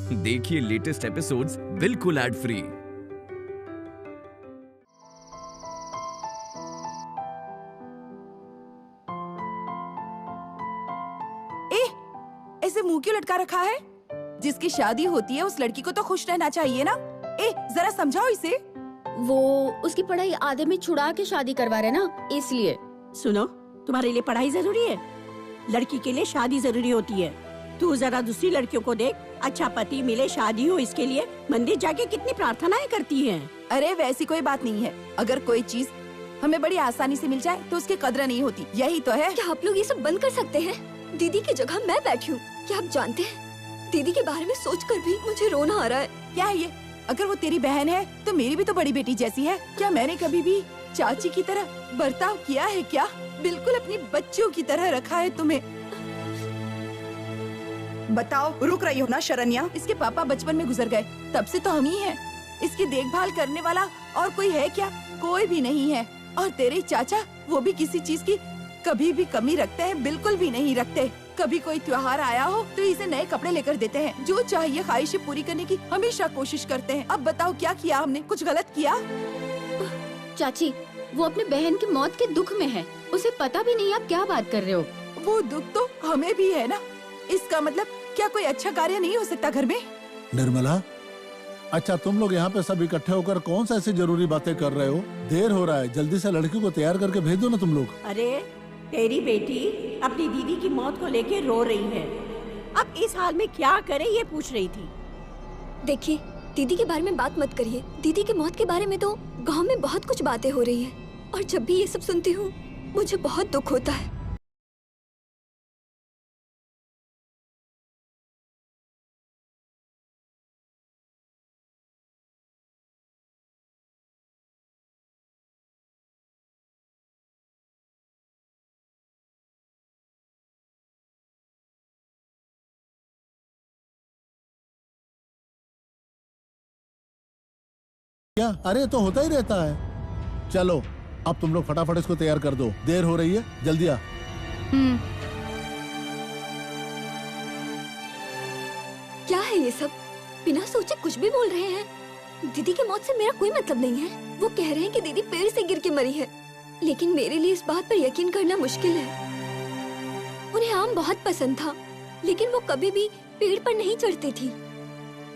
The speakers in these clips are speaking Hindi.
देखिए लेटेस्ट एपिसोड्स बिल्कुल एड फ्री। ऐसे मुंह क्यों लटका रखा है? जिसकी शादी होती है उस लड़की को तो खुश रहना चाहिए ना। जरा समझाओ इसे। वो उसकी पढ़ाई आधे में छुड़ा के शादी करवा रहे ना, इसलिए। सुनो, तुम्हारे लिए पढ़ाई जरूरी है, लड़की के लिए शादी जरूरी होती है। तू जरा दूसरी लड़कियों को देख, अच्छा पति मिले, शादी हो, इसके लिए मंदिर जाके कितनी प्रार्थनाएं करती हैं। अरे वैसी कोई बात नहीं है। अगर कोई चीज हमें बड़ी आसानी से मिल जाए तो उसकी कदर नहीं होती, यही तो है। क्या आप लोग ये सब बंद कर सकते हैं? दीदी की जगह मैं बैठी हूँ। क्या आप जानते हैं, दीदी के बारे में सोचकर भी मुझे रोना आ रहा है। क्या है ये? अगर वो तेरी बहन है तो मेरी भी तो बड़ी बेटी जैसी है। क्या मैंने कभी भी चाची की तरह बर्ताव किया है क्या? बिल्कुल अपनी बच्चियों की तरह रखा है तुम्हें। बताओ, रुक रही हो ना शरण्या? इसके पापा बचपन में गुजर गए, तब से तो हम ही हैं। इसकी देखभाल करने वाला और कोई है क्या? कोई भी नहीं है। और तेरे चाचा, वो भी किसी चीज की कभी भी कमी रखते हैं? बिल्कुल भी नहीं रखते। कभी कोई त्योहार आया हो तो इसे नए कपड़े लेकर देते हैं। जो चाहिए ख्वाहिशें पूरी करने की हमेशा कोशिश करते हैं। अब बताओ क्या किया हमने? कुछ गलत किया? चाची, वो अपने बहन की मौत के दुख में है, उसे पता भी नहीं आप क्या बात कर रहे हो। वो दुख तो हमें भी है ना। इसका मतलब क्या कोई अच्छा कार्य नहीं हो सकता घर में? निर्मला, अच्छा तुम लोग यहाँ पे सब इकट्ठे होकर कौन सा ऐसी जरूरी बातें कर रहे हो? देर हो रहा है, जल्दी से लड़की को तैयार करके भेज दो ना तुम लोग। अरे तेरी बेटी अपनी दीदी की मौत को लेके रो रही है, अब इस हाल में क्या करे ये पूछ रही थी। देखिए, दीदी के बारे में बात मत करिए। दीदी की मौत के बारे में तो गांव में बहुत कुछ बातें हो रही हैं, और जब भी ये सब सुनती हूँ मुझे बहुत दुख होता है। क्या? अरे तो होता ही रहता है। चलो अब तुम लोग फटाफट इसको तैयार कर दो, देर हो रही है, जल्दी आ। क्या है ये सब? बिना सोचे कुछ भी बोल रहे हैं। दीदी की मौत से मेरा कोई मतलब नहीं है। वो कह रहे हैं कि दीदी पेड़ से गिर के मरी है, लेकिन मेरे लिए इस बात पर यकीन करना मुश्किल है। उन्हें आम बहुत पसंद था, लेकिन वो कभी भी पेड़ पर नहीं चढ़ती थी।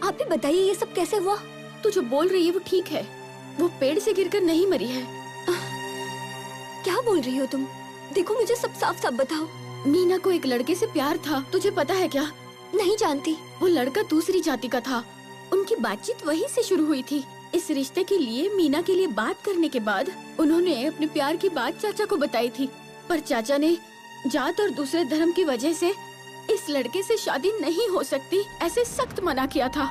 आप भी बताइए ये सब कैसे हुआ? तू जो बोल रही है वो ठीक है, वो पेड़ से गिरकर नहीं मरी है। क्या बोल रही हो तुम? देखो मुझे सब साफ साफ बताओ। मीना को एक लड़के से प्यार था, तुझे पता है क्या? नहीं जानती। वो लड़का दूसरी जाति का था, उनकी बातचीत वहीं से शुरू हुई थी। इस रिश्ते के लिए मीना के लिए बात करने के बाद उन्होंने अपने प्यार की बात चाचा को बताई थी, पर चाचा ने जात और दूसरे धर्म की वजह से इस लड़के से शादी नहीं हो सकती ऐसे सख्त मना किया था।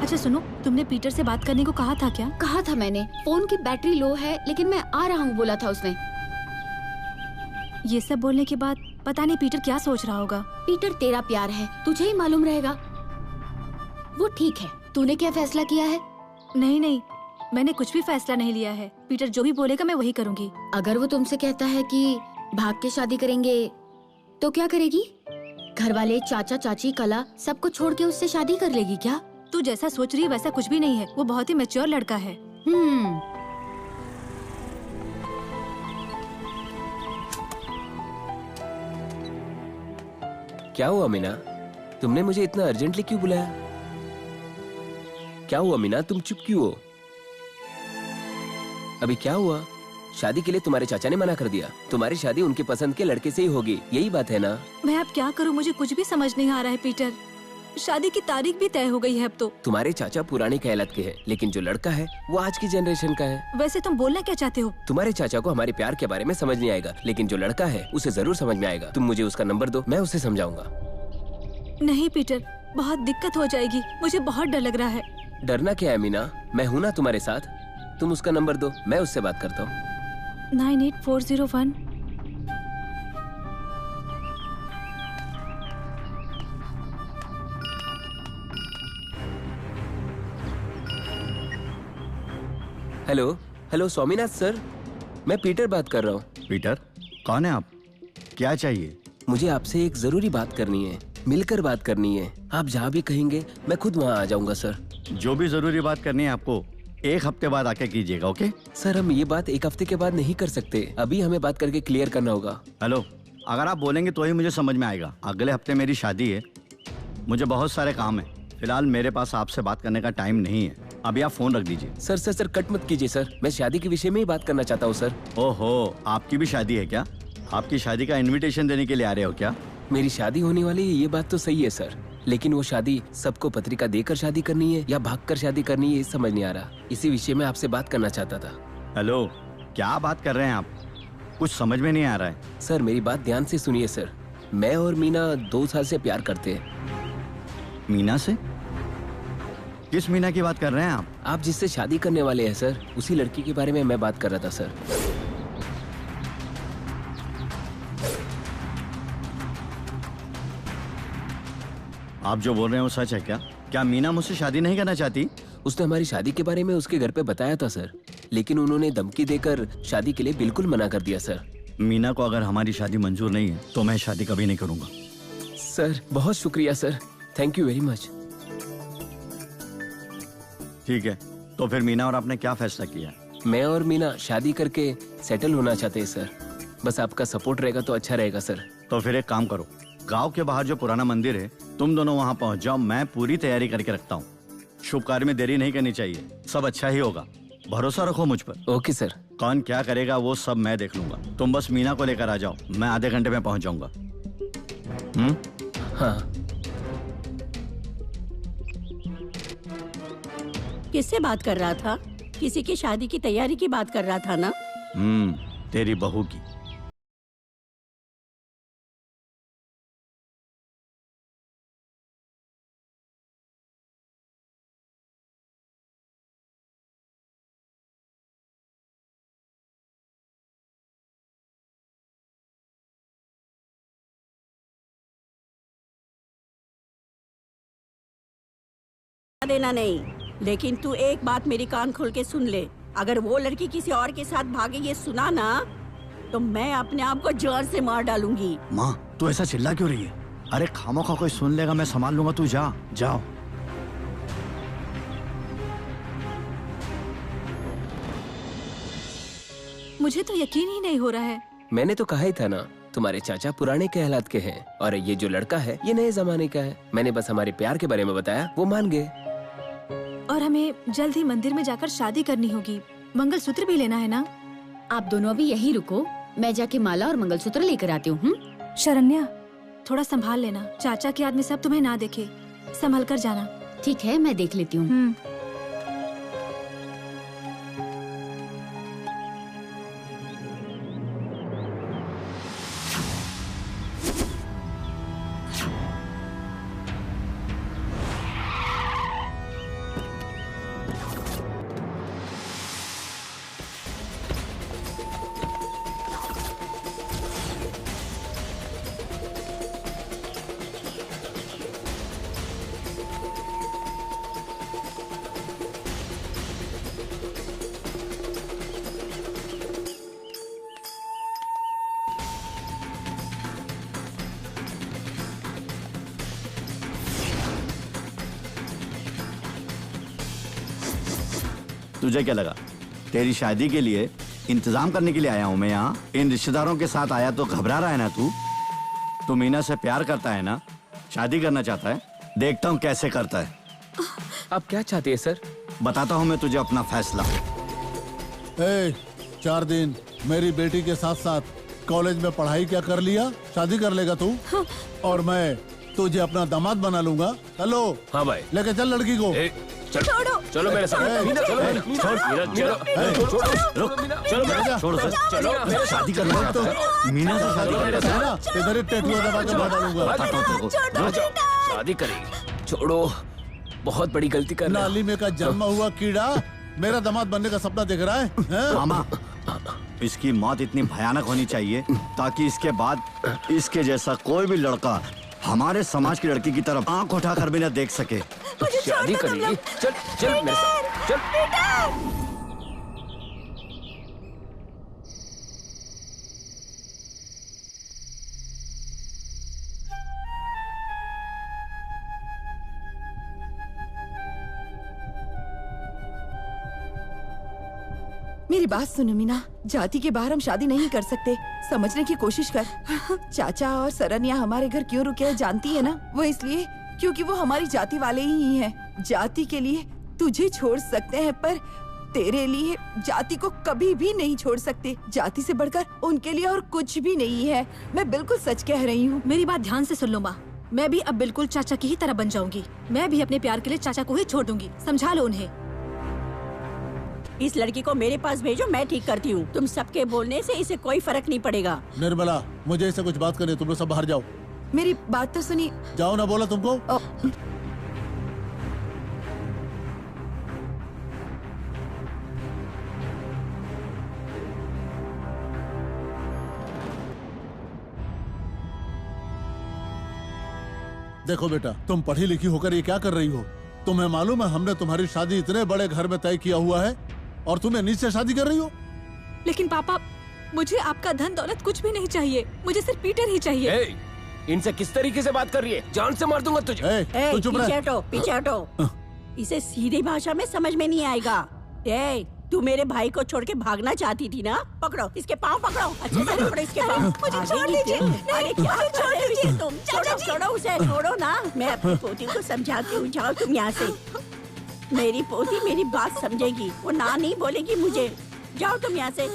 अच्छा सुनो, तुमने पीटर से बात करने को कहा था क्या? कहा था मैंने, फोन की बैटरी लो है लेकिन मैं आ रहा हूँ बोला था उसने। ये सब बोलने के बाद पता नहीं पीटर क्या सोच रहा होगा। पीटर तेरा प्यार है, तुझे ही मालूम रहेगा। वो ठीक है, तूने क्या फैसला किया है? नहीं नहीं, मैंने कुछ भी फैसला नहीं लिया है। पीटर जो भी बोलेगा मैं वही करूँगी। अगर वो तुमसे कहता है कि भाग के शादी करेंगे तो क्या करेगी? घर वाले, चाचा चाची, कला सबको छोड़ के उससे शादी कर लेगी क्या? तू जैसा सोच रही है वैसा कुछ भी नहीं है। वो बहुत ही मैच्योर लड़का है। क्या हुआ मीना, तुमने मुझे इतना अर्जेंटली क्यों बुलाया? क्या हुआ मीना, तुम चुप क्यों हो? अभी क्या हुआ? शादी के लिए तुम्हारे चाचा ने मना कर दिया। तुम्हारी शादी उनके पसंद के लड़के से ही होगी, यही बात है ना? मैं अब क्या करूं, मुझे कुछ भी समझ नहीं आ रहा है पीटर। शादी की तारीख भी तय हो गई है अब तो। तुम्हारे चाचा पुरानी कहलत के हैं, लेकिन जो लड़का है वो आज की जनरेशन का है। वैसे तुम बोलना क्या चाहते हो? तुम्हारे चाचा को हमारे प्यार के बारे में समझ नहीं आएगा, लेकिन जो लड़का है उसे जरूर समझ में आएगा। तुम मुझे उसका नंबर दो, मैं उसे समझाऊंगा। नहीं पीटर, बहुत दिक्कत हो जाएगी, मुझे बहुत डर लग रहा है। डरना क्या है मीना, मैं हूँ ना तुम्हारे साथ। तुम उसका नंबर दो, मैं उससे बात करता हूँ। 98401। हेलो, हेलो स्वामीनाथ सर, मैं पीटर बात कर रहा हूँ। पीटर, कौन है आप? क्या चाहिए? मुझे आपसे एक जरूरी बात करनी है, मिलकर बात करनी है। आप जहाँ भी कहेंगे मैं खुद वहाँ आ जाऊंगा सर। जो भी जरूरी बात करनी है आपको 1 हफ्ते बाद आके कीजिएगा, ओके? सर हम ये बात 1 हफ्ते के बाद नहीं कर सकते, अभी हमें बात करके क्लियर करना होगा। हेलो, अगर आप बोलेंगे तो ही मुझे समझ में आएगा। अगले हफ्ते मेरी शादी है, मुझे बहुत सारे काम है। फिलहाल मेरे पास आपसे बात करने का टाइम नहीं है। अभी आप फोन रख दीजिए। सर सर सर कट मत कीजिए सर, मैं शादी के विषय में ही बात करना चाहता हूँ सर। ओहो, आपकी भी शादी है क्या? आपकी शादी का इनविटेशन देने के लिए आ रहे हो क्या? मेरी शादी होने वाली है, ये बात तो सही है सर, लेकिन वो शादी सबको पत्रिका देकर शादी करनी है या भागकर शादी करनी है, ये समझ नहीं आ रहा। इसी विषय में आपसे बात करना चाहता था। हेलो, क्या बात कर रहे हैं आप? कुछ समझ में नहीं आ रहा है। सर मेरी बात ध्यान से सुनिए सर, मैं और मीना 2 साल से प्यार करते हैं। मीना से? किस मीना की बात कर रहे हैं आप? आप जिससे शादी करने वाले हैं सर, उसी लड़की के बारे में मैं बात कर रहा था सर। आप जो बोल रहे हैं वो सच है क्या? क्या मीना मुझसे शादी नहीं करना चाहती? उसने हमारी शादी के बारे में उसके घर पे बताया था सर, लेकिन उन्होंने धमकी देकर शादी के लिए बिल्कुल मना कर दिया सर। मीना को अगर हमारी शादी मंजूर नहीं है तो मैं शादी कभी नहीं करूंगा। सर बहुत शुक्रिया sir, thank you very much. ठीक है, तो फिर मीना और आपने क्या फैसला किया? मैं और मीना शादी करके सेटल होना चाहते हैं सर, बस आपका सपोर्ट रहेगा तो अच्छा रहेगा सर। तो फिर एक काम करो, गांव के बाहर जो पुराना मंदिर है, तुम दोनों वहां पहुंच जाओ। मैं पूरी तैयारी करके रखता हूँ। शुभ कार्य में देरी नहीं करनी चाहिए, सब अच्छा ही होगा। भरोसा रखो मुझ पर। Okay sir. कौन क्या करेगा वो सब मैं देख लूंगा। तुम बस मीना को लेकर आ जाओ, मैं आधे घंटे में पहुंच जाऊंगा। हाँ। किससे बात कर रहा था? किसी की शादी की तैयारी की बात कर रहा था ना? तेरी बहू की। देना नहीं, लेकिन तू एक बात मेरी कान खोल के सुन ले। अगर वो लड़की किसी और के साथ भागे ये सुना ना, तो मैं अपने आप को जान से मार डालूंगी। माँ, तू ऐसा चिल्ला क्यों रही है? अरे खामोखा कोई सुन लेगा, मैं संभाल लूंगा, तू जा। जाओ। मुझे तो यकीन ही नहीं हो रहा है। मैंने तो कहा ही था ना, तुम्हारे चाचा पुराने के हालात के हैं और ये जो लड़का है ये नए जमाने का है। मैंने बस हमारे प्यार के बारे में बताया, वो मान गए। और हमें जल्द ही मंदिर में जाकर शादी करनी होगी, मंगलसूत्र भी लेना है ना? आप दोनों अभी यहीं रुको, मैं जाके माला और मंगलसूत्र लेकर आती हूँ। शरण्या, थोड़ा संभाल लेना, चाचा के आदमी सब तुम्हें ना देखे, संभल कर जाना। ठीक है, मैं देख लेती हूँ। तुझे क्या लगा तेरी शादी के लिए इंतजाम करने के लिए आया हूँ मैं यहाँ? इन रिश्तेदारों के साथ आया तो घबरा रहा है ना तू मीना से प्यार करता है ना, शादी करना चाहता है, देखता हूँ कैसे करता है। आप क्या चाहते हैं सर? बताता हूँ मैं तुझे अपना फैसला। 4 दिन मेरी बेटी के साथ साथ कॉलेज में पढ़ाई क्या कर लिया, शादी कर लेगा तू? और मैं तुझे अपना दामाद बना लूंगा। हेलो। हाँ भाई। लेके चल लड़की को। चलो मेरे साथ। चलो शादी कर लो तो मीना से शादी कर ना, इधर ही टेटुआ दबा के मार डालूंगा। शादी करेगी? छोड़ो, बहुत बड़ी गलती कर रहा है। नाली में का जन्मा हुआ कीड़ा मेरा दामाद बनने का सपना देख रहा है? मामा, इसकी मौत इतनी भयानक होनी चाहिए ताकि इसके बाद इसके जैसा कोई भी लड़का हमारे समाज की लड़की की तरफ आंख उठाकर भी न देख सके। शादी करेगी? चल चल मेरे साथ, चल। मेरी बात सुनो मीना, जाति के बाहर हम शादी नहीं कर सकते। समझने की कोशिश कर। चाचा और सरन्या हमारे घर क्यों रुके हैं जानती है ना? वो इसलिए क्योंकि वो हमारी जाति वाले ही हैं। जाति के लिए तुझे छोड़ सकते हैं पर तेरे लिए जाति को कभी भी नहीं छोड़ सकते। जाति से बढ़कर उनके लिए और कुछ भी नहीं है। मैं बिल्कुल सच कह रही हूँ। मेरी बात ध्यान से सुन लो माँ, मैं भी अब बिल्कुल चाचा की ही तरह बन जाऊंगी। मैं भी अपने प्यार के लिए चाचा को ही छोड़ दूंगी। समझा लो उन्हें। इस लड़की को मेरे पास भेजो, मैं ठीक करती हूँ। तुम सबके बोलने से इसे कोई फर्क नहीं पड़ेगा। निर्मला, मुझे इससे कुछ बात करनी है, तुम लोग सब बाहर जाओ। मेरी बात तो सुनी। जाओ ना, बोला तुमको। देखो बेटा, तुम पढ़ी लिखी होकर ये क्या कर रही हो? तुम्हें मालूम है हमने तुम्हारी शादी इतने बड़े घर में तय किया हुआ है और तुम्हें नीचे शादी कर रही हो? लेकिन पापा, मुझे आपका धन दौलत कुछ भी नहीं चाहिए। मुझे सिर्फ पीटर ही चाहिए। इनसे किस तरीके से बात कर रही है? जान से मार दूंगा तुझे। तू चुप रह। पीछे हटो, पीछे हटो। इसे सीधी भाषा में समझ में नहीं आएगा। तू मेरे भाई को छोड़ के भागना चाहती थी ना? पकड़ो इसके पाँव, पकड़ो अच्छे से पकड़ो इसके पाँव। मुझे छोड़ दीजिए। अरे क्या छोड़ दीजिए तुम? छोड़ो उसे, छोड़ो ना। मैं अपनी पोती को समझाती हूँ। जाओ तुम यहाँ से। मेरी पोती मेरी बात समझेगी, वो ना नहीं बोलेगी मुझे। जाओ तुम यहाँ से,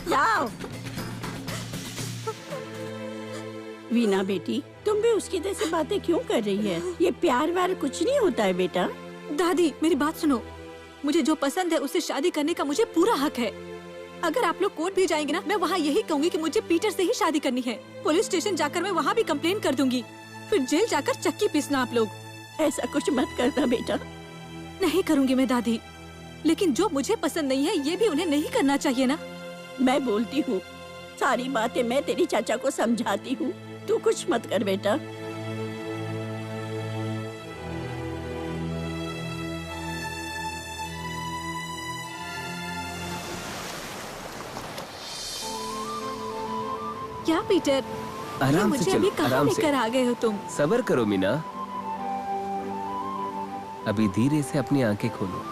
जाओ। वीना बेटी, तुम भी उसकी जैसी बातें क्यों कर रही है? ये प्यार व्यार कुछ नहीं होता है बेटा। दादी, मेरी बात सुनो। मुझे जो पसंद है उससे शादी करने का मुझे पूरा हक है। अगर आप लोग कोर्ट भी जाएंगे ना, मैं वहाँ यही कहूँगी कि मुझे पीटर से ही शादी करनी है। पुलिस स्टेशन जाकर मैं वहाँ भी कंप्लेन कर दूंगी, फिर जेल जाकर चक्की पीसना आप लोग। ऐसा कुछ मत करना बेटा। नहीं करूँगी मैं दादी, लेकिन जो मुझे पसंद नहीं है ये भी उन्हें नहीं करना चाहिए ना। मैं बोलती हूँ, सारी बातें मैं तेरी चाचा को समझाती हूँ। तू कुछ मत कर बेटा। क्या पीटर, आराम मुझे से अभी चलो, कहाँ आराम से। लेकर आ गए हो तुम? सब्र करो मीना, अभी धीरे से अपनी आंखें खोलो।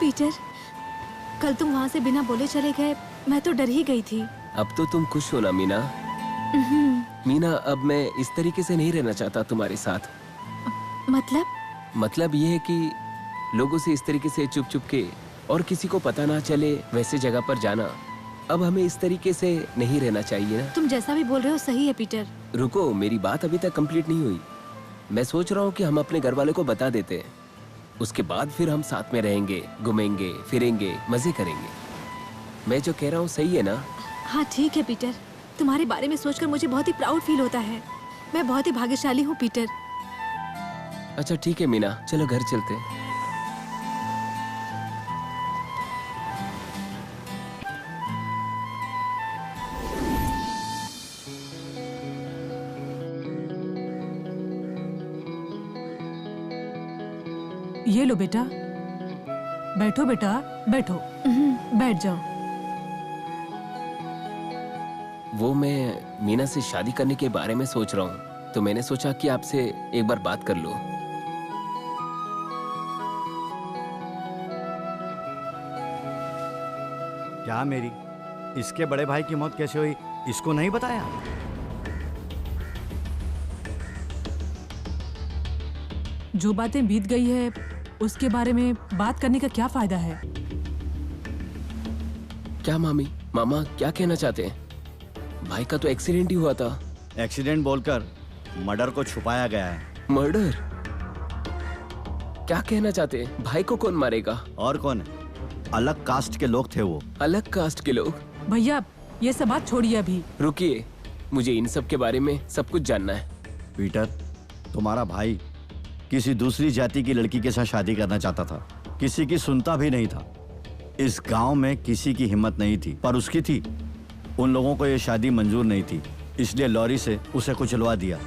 पीटर, कल तुम वहाँ से बिना बोले चले गए, मैं तो डर ही गई थी। अब तो तुम खुश हो ना मीना? मीना, अब मैं इस तरीके से नहीं रहना चाहता तुम्हारे साथ। मतलब ये है कि लोगों से इस तरीके से चुप चुप के और किसी को पता ना चले वैसे जगह पर जाना, अब हमें इस तरीके से नहीं रहना चाहिए ना। तुम जैसा भी बोल रहे हो सही है पीटर। रुको, मेरी बात अभी तक कंप्लीट नहीं हुई। मैं सोच रहा हूँ कि हम अपने घर वालों को बता देते हैं, उसके बाद फिर हम साथ में रहेंगे, घूमेंगे फिरेंगे, मजे करेंगे। मैं जो कह रहा हूँ सही है ना? हाँ ठीक है पीटर, तुम्हारे बारे में सोचकर मुझे बहुत ही प्राउड फील होता है। मैं बहुत ही भाग्यशाली हूँ पीटर। अच्छा ठीक है मीना, चलो घर चलते हैं। ये लो बेटा, बैठो बेटा, बैठो, बैठ जाओ। वो मैं मीना से शादी करने के बारे में सोच रहा हूँ, तो मैंने सोचा कि आपसे एक बार बात कर लो। क्या मेरी इसके बड़े भाई की मौत कैसे हुई, इसको नहीं बताया? जो बातें बीत गई है उसके बारे में बात करने का क्या फायदा है? क्या मामी, मामा क्या कहना चाहते हैं? भाई का तो एक्सीडेंट ही हुआ था। एक्सीडेंट बोलकर मर्डर को छुपाया गया है। मर्डर? क्या कहना चाहते हैं? भाई को कौन मारेगा? और कौन है? अलग कास्ट के लोग थे वो। अलग कास्ट के लोग? भैया ये सब बात छोड़िए अभी। रुकिए, मुझे इन सब के बारे में सब कुछ जानना है। पीटर, तुम्हारा भाई किसी दूसरी जाति की लड़की के साथ शादी करना चाहता था, किसी की सुनता भी नहीं था। इस गांव में किसी की हिम्मत नहीं थी, पर उसकी थी। उन लोगों को यह शादी मंजूर नहीं थी, इसलिए लॉरी से उसे कुचलवा दिया।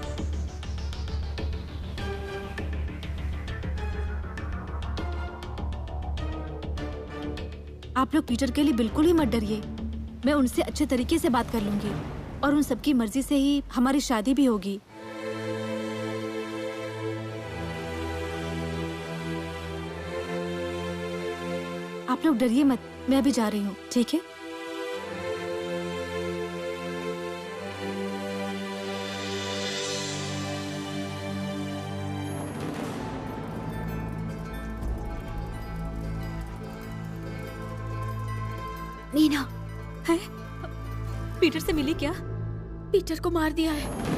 आप लोग पीटर के लिए बिल्कुल ही मत डरिए, मैं उनसे अच्छे तरीके से बात कर लूंगी और उन सबकी मर्जी से ही हमारी शादी भी होगी। आप लोग डरिए मत, मैं अभी जा रही हूँ, ठीक है? मीना है? पीटर से मिली क्या? पीटर को मार दिया है।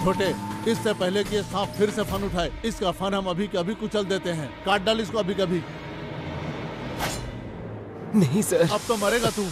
छोटे, इससे पहले कि ये सांप फिर से फन उठाए, इसका फन हम अभी के अभी कुचल देते हैं। काट डाल इसको अभी कभी। नहीं सर। अब तो मरेगा तू।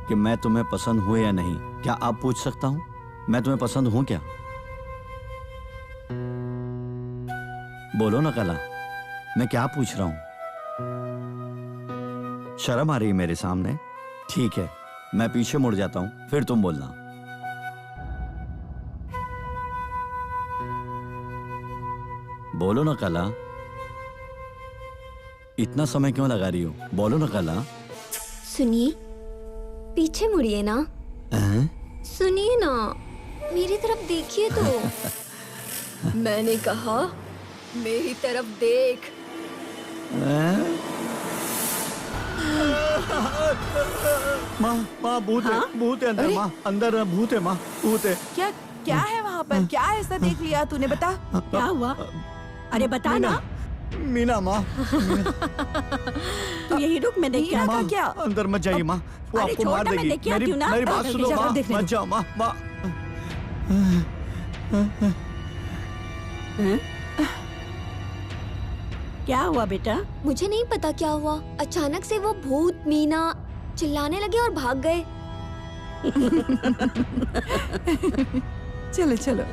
कि मैं तुम्हें पसंद हूं या नहीं, क्या आप पूछ सकता हूं? मैं तुम्हें पसंद हूं क्या? बोलो ना कला, मैं क्या पूछ रहा हूं? शर्म आ रही है मेरे सामने? ठीक है, मैं पीछे मुड़ जाता हूं, फिर तुम बोलना। बोलो ना कला, इतना समय क्यों लगा रही हो? बोलो ना कला। सुनिए, पीछे मुड़िए ना। सुनिए ना, मेरी तरफ देखिए तो। मैंने कहा मेरी तरफ देख। माँ माँ भूत है, भूत है अंदर माँ, अंदर भूत है माँ, भूत है। क्या क्या है वहाँ पर? क्या ऐसा देख लिया तूने? बता। क्या हुआ? अरे बता ना। मीना माँ, तू यही रुक, मैं देख के मीना आता का क्या? अंदर मत जाइए माँ, वो अरे आपको छोड़ मार ना, मैं देगी। देख के आती हूँ ना। मेरी बात जल्दी सुनो जाकर माँ, देखने मत दो। जाओ माँ, माँ। क्या हुआ बेटा? मुझे नहीं पता क्या हुआ, अचानक से वो भूत मीना चिल्लाने लगे और भाग गए। चलो चलो।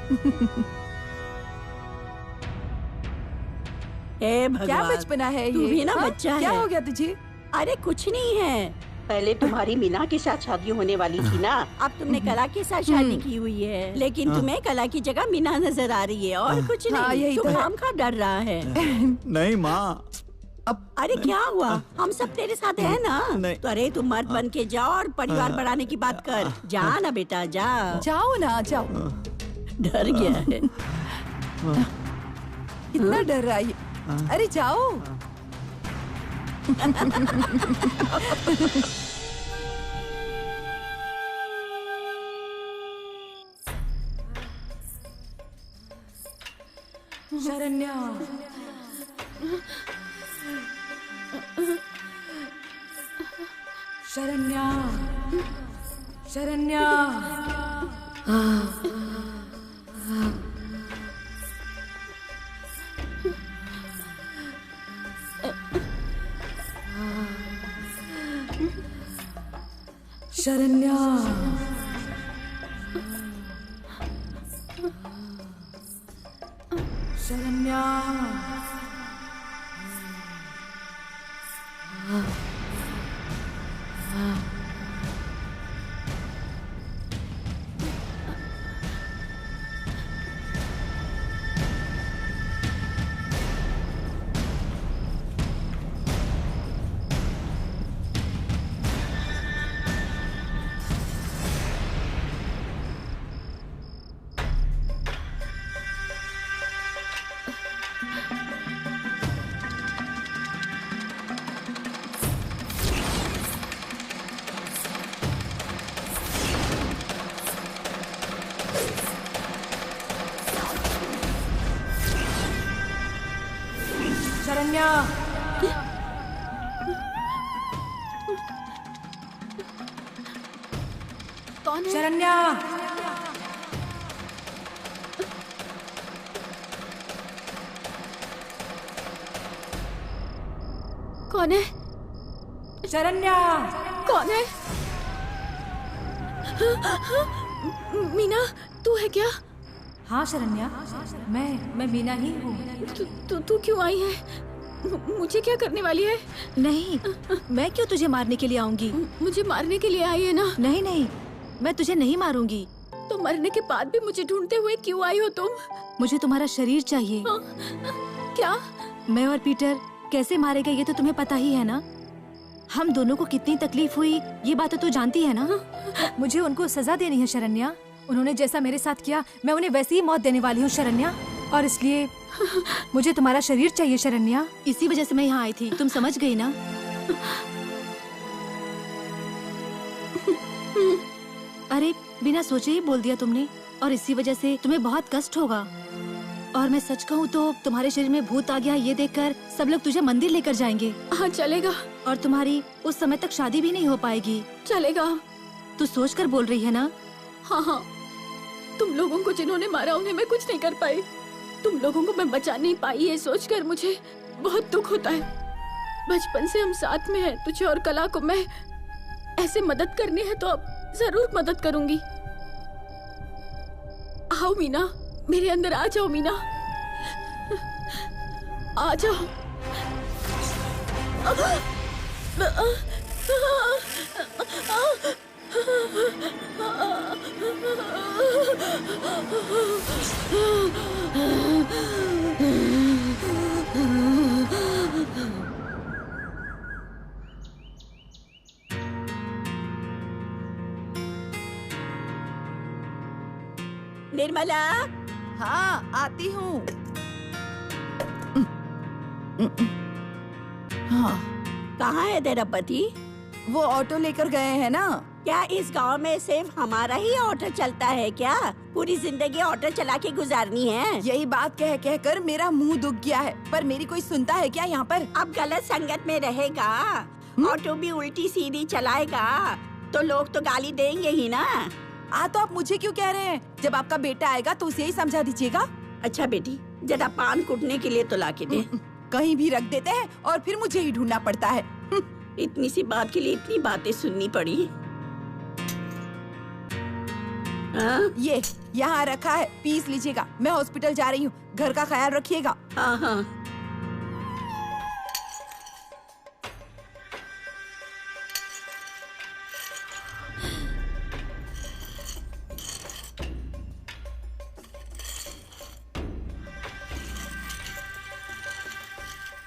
हे भगवान, क्या बचपना है तू ये? भी ना हाँ? बच्चा क्या है। हो गया तुझे? अरे कुछ नहीं है। पहले तुम्हारी मीना के साथ शादी होने वाली थी ना, अब तुमने कला के साथ शादी की हुई है, लेकिन तुम्हें कला की जगह मीना नजर आ रही है और कुछ हाँ, नहीं। यही तू तो है। खाम खा डर रहा है। नहीं माँ, अरे क्या हुआ? हम सब तेरे साथ है ना। नहीं। तो अरे तुम मर्द बन के जाओ और परिवार बढ़ाने की बात कर। जा ना बेटा, जा। जाओ ना, जाओ। डर गया है। इतना डर रहा है। अरे जाओ। शरण्या, शरण्या, शरण्या। शरण्या, शरण्या। शरण्या, कौन है? शरण्या। कौन है? शरण्या, कौन है? मीना, तू है क्या? हाँ शरण्या, मैं मीना ही हूँ। तू क्यों आई है? मुझे क्या करने वाली है? नहीं, मैं क्यों तुझे मारने के लिए आऊंगी? मुझे मारने के लिए आई है ना? नहीं नहीं, मैं तुझे नहीं मारूंगी। तो मरने के बाद भी मुझे ढूंढते हुए क्यों आई हो तुम? मुझे तुम्हारा शरीर चाहिए। क्या? मैं और पीटर कैसे मारे गए ये तो तुम्हें पता ही है ना। हम दोनों को कितनी तकलीफ हुई ये बात तो तू जानती है ना। मुझे उनको सजा देनी है शरण्या। उन्होंने जैसा मेरे साथ किया मैं उन्हें वैसी ही मौत देने वाली हूँ शरण्या, और इसलिए मुझे तुम्हारा शरीर चाहिए शरण्या। इसी वजह से मैं यहाँ आई थी, तुम समझ गई ना। अरे बिना सोचे ही बोल दिया तुमने, और इसी वजह से तुम्हें बहुत कष्ट होगा। और मैं सच कहूँ तो तुम्हारे शरीर में भूत आ गया ये देखकर सब लोग तुझे मंदिर लेकर जाएंगे। हाँ चलेगा। और तुम्हारी उस समय तक शादी भी नहीं हो पाएगी। चलेगा। तू सोच कर बोल रही है ना। हाँ, तुम लोगों को जिन्होंने मारा उन्हें मैं कुछ नहीं कर पाई, तुम लोगों को मैं बचा नहीं पाई, ये सोचकर मुझे बहुत दुख होता है। बचपन से हम साथ में हैं, तुझे और कला को मैं ऐसे मदद करनी है तो अब जरूर मदद करूंगी। आओ मीना, मेरे अंदर आ जाओ मीना, आ जाओ। निर्मला, हाँ आती हूँ। हाँ, कहाँ है तेरा पति? वो ऑटो लेकर गए हैं ना। क्या इस गांव में सिर्फ हमारा ही ऑटो चलता है क्या? पूरी जिंदगी ऑटो चला के गुजारनी है? यही बात कह कह कर मेरा मुंह दुख गया है, पर मेरी कोई सुनता है क्या यहाँ पर? अब गलत संगत में रहेगा, ऑटो भी उल्टी सीधी चलाएगा तो लोग तो गाली देंगे ही ना। तो आप मुझे क्यों कह रहे हैं? जब आपका बेटा आएगा तो उसे ही समझा दीजिएगा। अच्छा बेटी, जरा पान कुटने के लिए तो ला के दे। कहीं भी रख देते हैं और फिर मुझे ही ढूंढना पड़ता है। इतनी सी बात के लिए इतनी बातें सुननी पड़ी। ये यहाँ रखा है, पीस लीजिएगा। मैं हॉस्पिटल जा रही हूँ, घर का ख्याल रखिएगा। हाँ हाँ।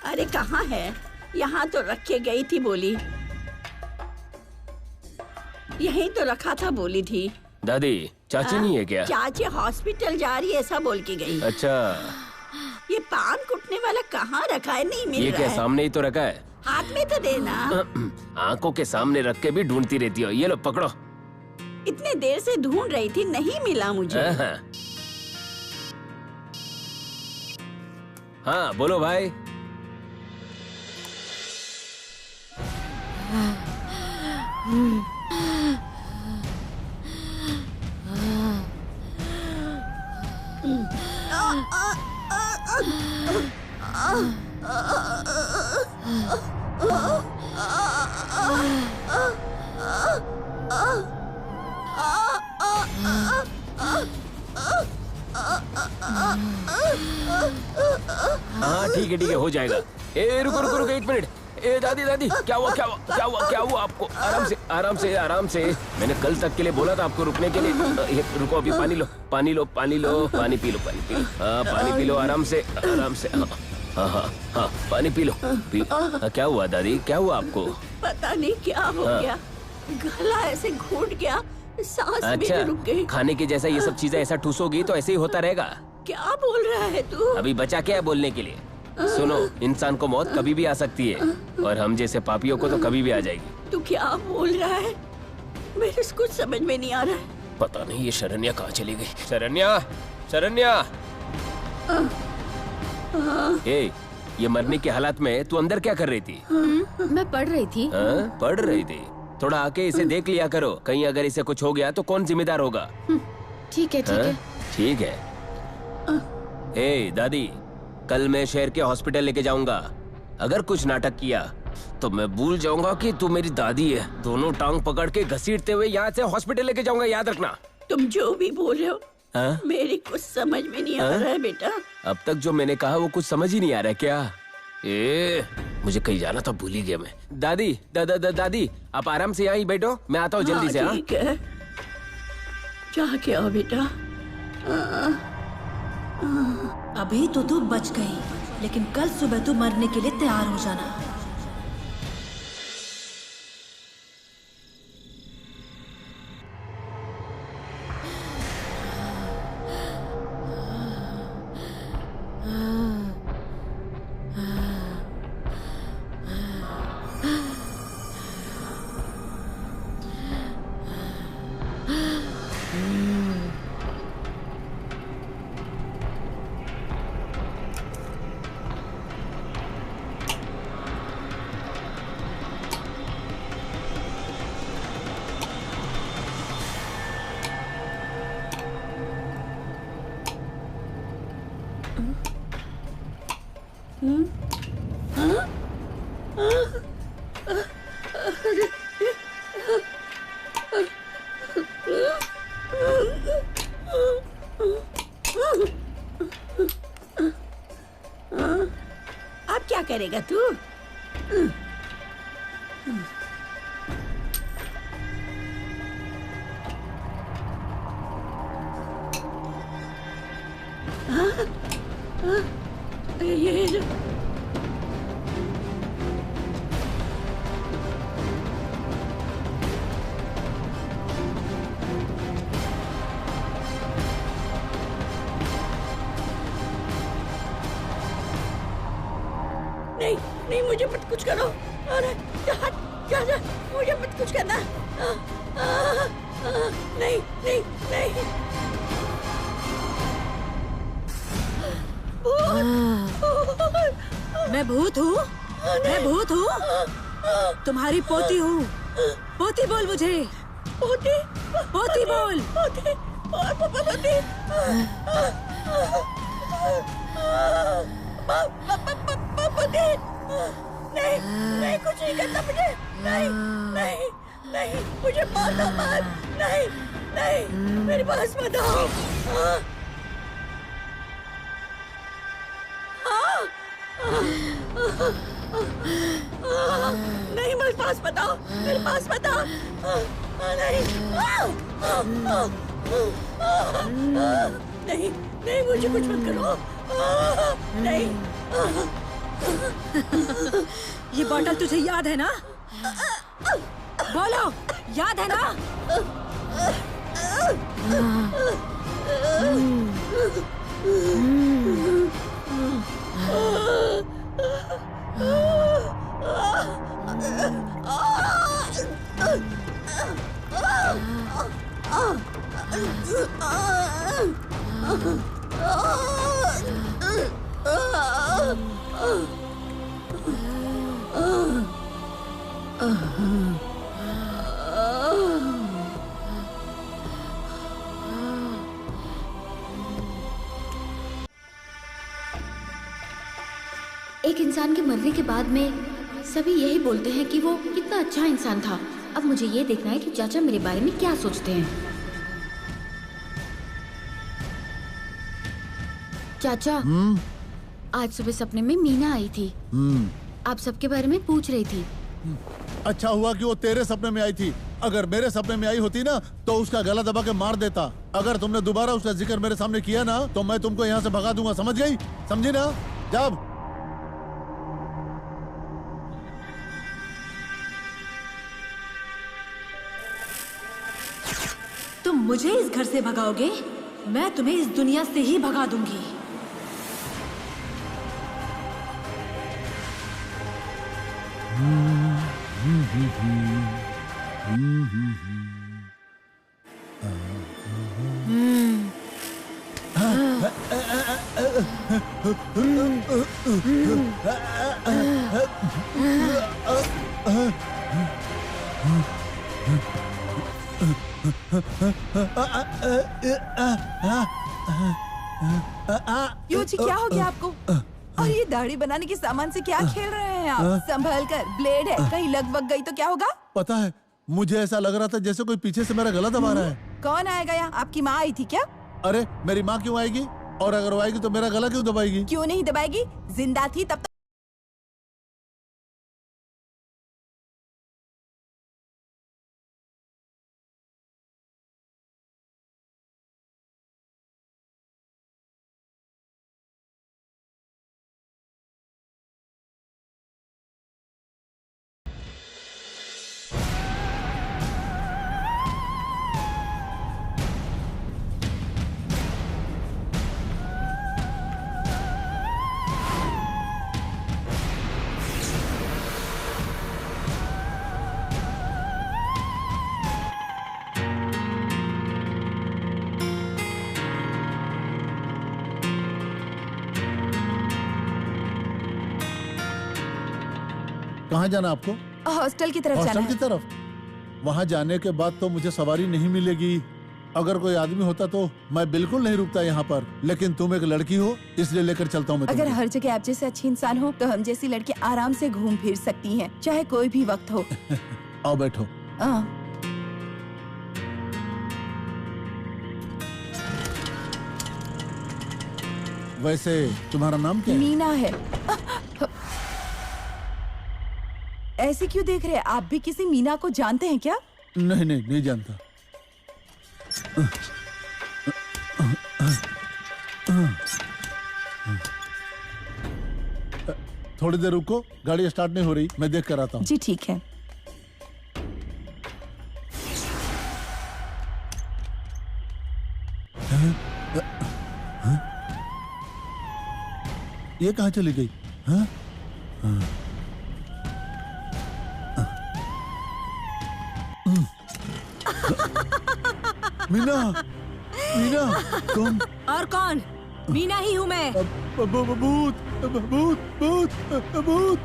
अरे कहाँ है? यहाँ तो रख के गई थी बोली। यहीं तो रखा था बोली थी। दादी, चाची नहीं है क्या? चाची हॉस्पिटल जा रही है ऐसा बोल के गई। अच्छा। ये पान कुटने वाला कहाँ रखा है? नहीं मिल ये रहा क्या है। सामने ही तो रखा है। हाथ में तो देना। आंखों के सामने रख के भी ढूंढती रहती हो। ये लो पकड़ो। इतने देर से ढूंढ रही थी, नहीं मिला मुझे। हाँ बोलो भाई। हाँ ठीक है हो जाएगा। ए रुको रुको रुको 1 मिनट। ए दादी दादी, क्या हुआ आपको? आराम से। मैंने कल तक के लिए बोला था आपको रुकने के लिए। रुको, अभी पानी लो, पानी पी लो। हाँ पानी पी लो आराम से। हाँ पानी पी लो। क्या हुआ दादी, क्या हुआ आपको? पता नहीं क्या हो गया, गला ऐसे घुट गया, सांस भी रुक गई। खाने के जैसा ये सब चीजें ऐसा ठूसोगी तो ऐसे ही होता रहेगा। क्या बोल रहा है तू? अभी बचा क्या है बोलने के लिए? सुनो, इंसान को मौत कभी भी आ सकती है और हम जैसे पापियों को तो कभी भी आ जाएगी। तू क्या बोल रहा है? मेरे कुछ समझ में नहीं आ रहा है। पता नहीं ये शरण्या कहाँ चली गई। शरण्या। ए, ये मरने के हालात में तू अंदर क्या कर रही थी? मैं पढ़ रही थी। पढ़ रही थी? थोड़ा आके इसे देख लिया करो, कहीं अगर इसे कुछ हो गया तो कौन जिम्मेदार होगा? ठीक है। ए दादी, कल मैं शहर के हॉस्पिटल लेके जाऊंगा। अगर कुछ नाटक किया तो मैं भूल जाऊंगा कि तू मेरी दादी है। दोनों टांग पकड़ के घसीटते हुए यहाँ से हॉस्पिटल लेके जाऊंगा, याद रखना। तुम जो भी बोल रहे हो मेरी कुछ समझ में नहीं आ रहा है बेटा। अब तक जो मैंने कहा वो कुछ समझ ही नहीं आ रहा है क्या? मुझे कहीं जाना था, भूल ही गया मैं। दादी दादी, आप आराम से यहाँ ही बैठो, मैं आता हूँ जल्दी से। ठीक है, क्या बेटा? अभी तो तू बच गई, लेकिन कल सुबह तू मरने के लिए तैयार हो जाना। अब क्या करेगा तू? ये नहीं, मुझे मत कुछ करो। अरे हट। चाचा मुझे मत कुछ करना। नहीं नहीं नहीं। मैं भूत हूँ, मैं भूत हूँ, तुम्हारी पोती हूँ। पोती बोल मुझे, पोती पोती बोल। पोती पोती पोती। नहीं नहीं कुछ नहीं करना मुझे। नहीं नहीं नहीं मुझे मार दो मत। नहीं नहीं मेरे पास मत आओ। नहीं मेरे पास बताओ, मेरे पास बताओ। नहीं नहीं नहीं मुझे कुछ मत करो। नहीं। ये बॉटल तुझे याद है ना? बोलो, याद है ना? एक इंसान के मरने के बाद में सभी यही बोलते हैं कि वो कितना अच्छा इंसान था। अब मुझे ये देखना है कि चाचा मेरे बारे में क्या सोचते हैं। चाचा, आज सुबह सपने में मीना आई थी। आप सबके बारे में पूछ रही थी। अच्छा हुआ कि वो तेरे सपने में आई थी। अगर मेरे सपने में आई होती ना तो उसका गला दबा के मार देता। अगर तुमने दोबारा उसका जिक्र मेरे सामने किया ना तो मैं तुमको यहाँ से भगा दूंगा, समझ गई? समझी ना? जब तुम मुझे इस घर से भगाओगे, मैं तुम्हें इस दुनिया से ही भगा दूंगी। योजी क्या हो गया आपको? और ये दाढ़ी बनाने के सामान से क्या खेल रहे हैं आप? संभल कर, ब्लेड है, कहीं लग वग गई तो क्या होगा? पता है, मुझे ऐसा लग रहा था जैसे कोई पीछे से मेरा गला दबा रहा है। कौन आएगा यहाँ? आपकी माँ आई थी क्या? अरे मेरी माँ क्यों आएगी? और अगर वो आएगी तो मेरा गला क्यों दबाएगी? क्यों नहीं दबाएगी? जिंदा थी तब कहाँ जाना आपको? हॉस्टल की तरफ जाना हॉस्टल है। की तरफ? वहाँ जाने के बाद तो मुझे सवारी नहीं मिलेगी। अगर कोई आदमी होता तो मैं बिल्कुल नहीं रुकता यहाँ पर, लेकिन तुम एक लड़की हो इसलिए लेकर चलता हूँ मैं अगर तुमको। हर जगह आप जैसे अच्छी इंसान हो तो हम जैसी लड़की आराम से घूम फिर सकती हैं, चाहे कोई भी वक्त हो। आओ बैठो। वैसे तुम्हारा नाम क्या है? मीना है। ऐसे क्यों देख रहे हैं? आप भी किसी मीना को जानते हैं क्या? नहीं नहीं नहीं जानता। थोड़ी देर रुको, गाड़ी स्टार्ट नहीं हो रही, मैं देख कर आता हूँ। जी ठीक है। ये कहाँ चली गई? हाँ? मीना, मीना, तुम? और कौन? मीना ही हूँ मैं। भूत, भूत, भूत, भूत।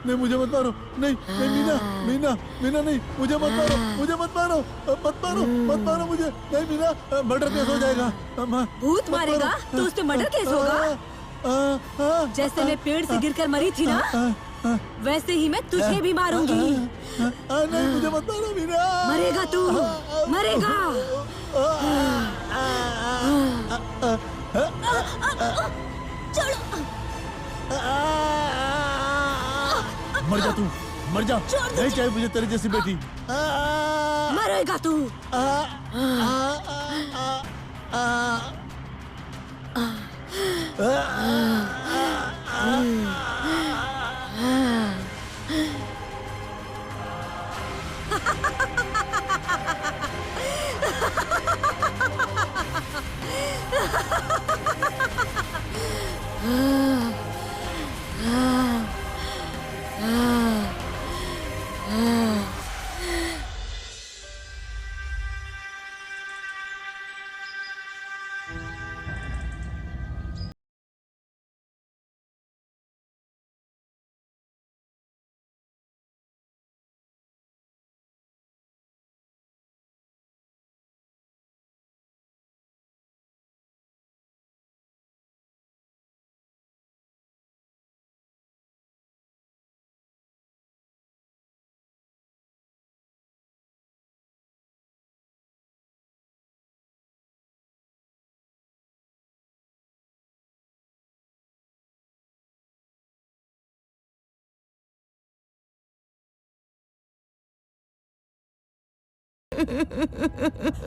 नहीं, मुझे मत मारो। नहीं, मीना, मीना, मीना, नहीं, मुझे मत मारो, मुझे मत मारो, मत मारो, मत मारो मुझे। नहीं मीना, मर्डर केस हो जाएगा। भूत मारेगा तो उस पे मर्डर केस होगा। जैसे मैं पेड़ से गिरकर मरी थी ना, वैसे ही मैं तुझे भी मारूंगी। नहीं, मुझे मत मारो मीना। मरेगा तू, मरेगा। मर जा तू, मर जा। नहीं चाहिए मुझे तेरी जैसी बेटी। मरेगा तू।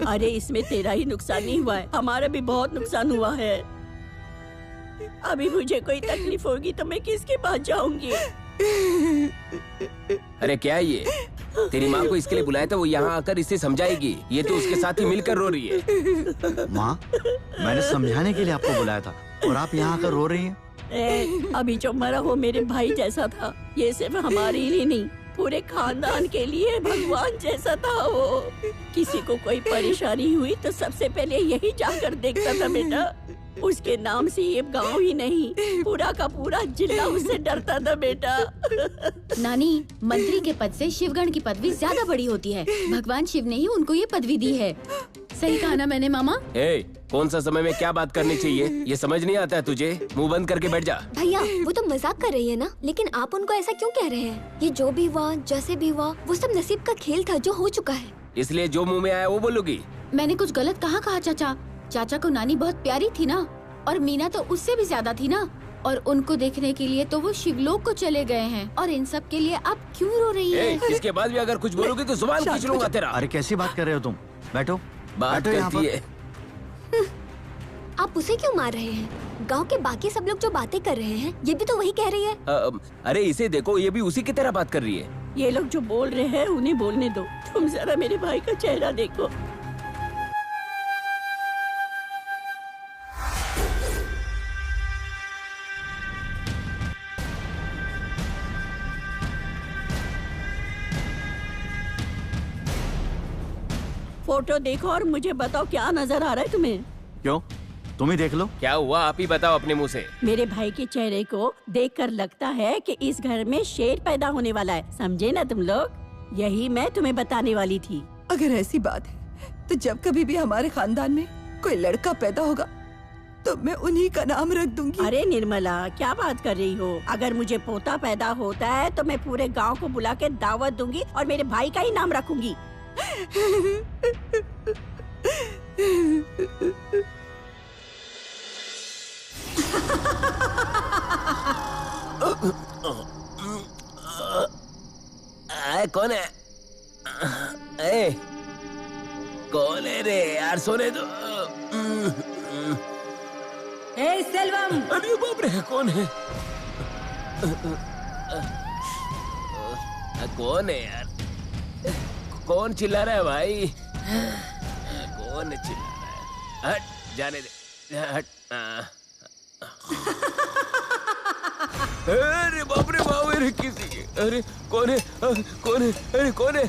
अरे इसमें तेरा ही नुकसान नहीं हुआ है, हमारा भी बहुत नुकसान हुआ है। अभी मुझे कोई तकलीफ होगी तो मैं किसके पास जाऊंगी? अरे क्या ये? तेरी माँ को इसके लिए बुलाया था, वो यहाँ आकर इसे समझाएगी। ये तो उसके साथ ही मिलकर रो रही है। माँ, मैंने समझाने के लिए आपको बुलाया था और आप यहाँ आकर रो रही हैं। अभी जो मरा वो मेरे भाई जैसा था। ये सिर्फ हमारे लिए नहीं, पूरे खानदान के लिए भगवान जैसा था वो। किसी को कोई परेशानी हुई तो सबसे पहले यही जाकर देखता था बेटा। उसके नाम से ये गांव ही नहीं, पूरा का पूरा जिला उससे डरता था बेटा। नानी, मंत्री के पद से शिवगण की पदवी ज्यादा बड़ी होती है। भगवान शिव ने ही उनको ये पदवी दी है। सही कहा ना मैंने मामा? कौन सा समय में क्या बात करनी चाहिए ये समझ नहीं आता है तुझे? मुंह बंद करके बैठ जा। भैया, वो तो मजाक कर रही है ना, लेकिन आप उनको ऐसा क्यों कह रहे हैं? ये जो भी हुआ, जैसे भी हुआ, वो सब नसीब का खेल था जो हो चुका है। इसलिए जो मुंह में आया वो बोलोगी? मैंने कुछ गलत कहा चाचा? चाचा को नानी बहुत प्यारी थी ना, और मीना तो उससे भी ज्यादा थी ना। और उनको देखने के लिए तो वो शिवलोक को चले गए हैं। और इन सब के लिए आप क्यों रो रही हैं? इसके बाद भी अगर कुछ बोलोगी तो जुबान खींच लूंगा तेरा। अरे कैसी बात कर रहे हो तुम? बैठो, बात करती है। आप उसे क्यों मार रहे हैं? गांव के बाकी सब लोग जो बातें कर रहे हैं, ये भी तो वही कह रही है। अरे इसे देखो, ये भी उसी की तरह बात कर रही है। ये लोग जो बोल रहे हैं उन्हें बोलने दो। तुम जरा मेरे भाई का चेहरा देखो। फोटो देखो और मुझे बताओ क्या नजर आ रहा है तुम्हें? क्यों? तुम ही देख लो। क्या हुआ, आप ही बताओ अपने मुंह से। मेरे भाई के चेहरे को देखकर लगता है कि इस घर में शेर पैदा होने वाला है। समझे ना तुम लोग? यही मैं तुम्हें बताने वाली थी। अगर ऐसी बात है तो जब कभी भी हमारे खानदान में कोई लड़का पैदा होगा तो मैं उन्हीं का नाम रख दूंगी। अरे निर्मला, क्या बात कर रही हो? अगर मुझे पोता पैदा होता है तो मैं पूरे गांव को बुला के दावत दूंगी और मेरे भाई का ही नाम रखूंगी। कौन है? ए, कौन है रे यार, सोने दो। ए सेल्वम, अरे बाप रे, कौन है? कौन है यार? कौन चिल्ला रहा है भाई? कौन चिल्ला रहा है? हट, जाने दे, हट। अरे बाप रे बाप रे, किसी, अरे कौन है? कौन है? अरे कौन है?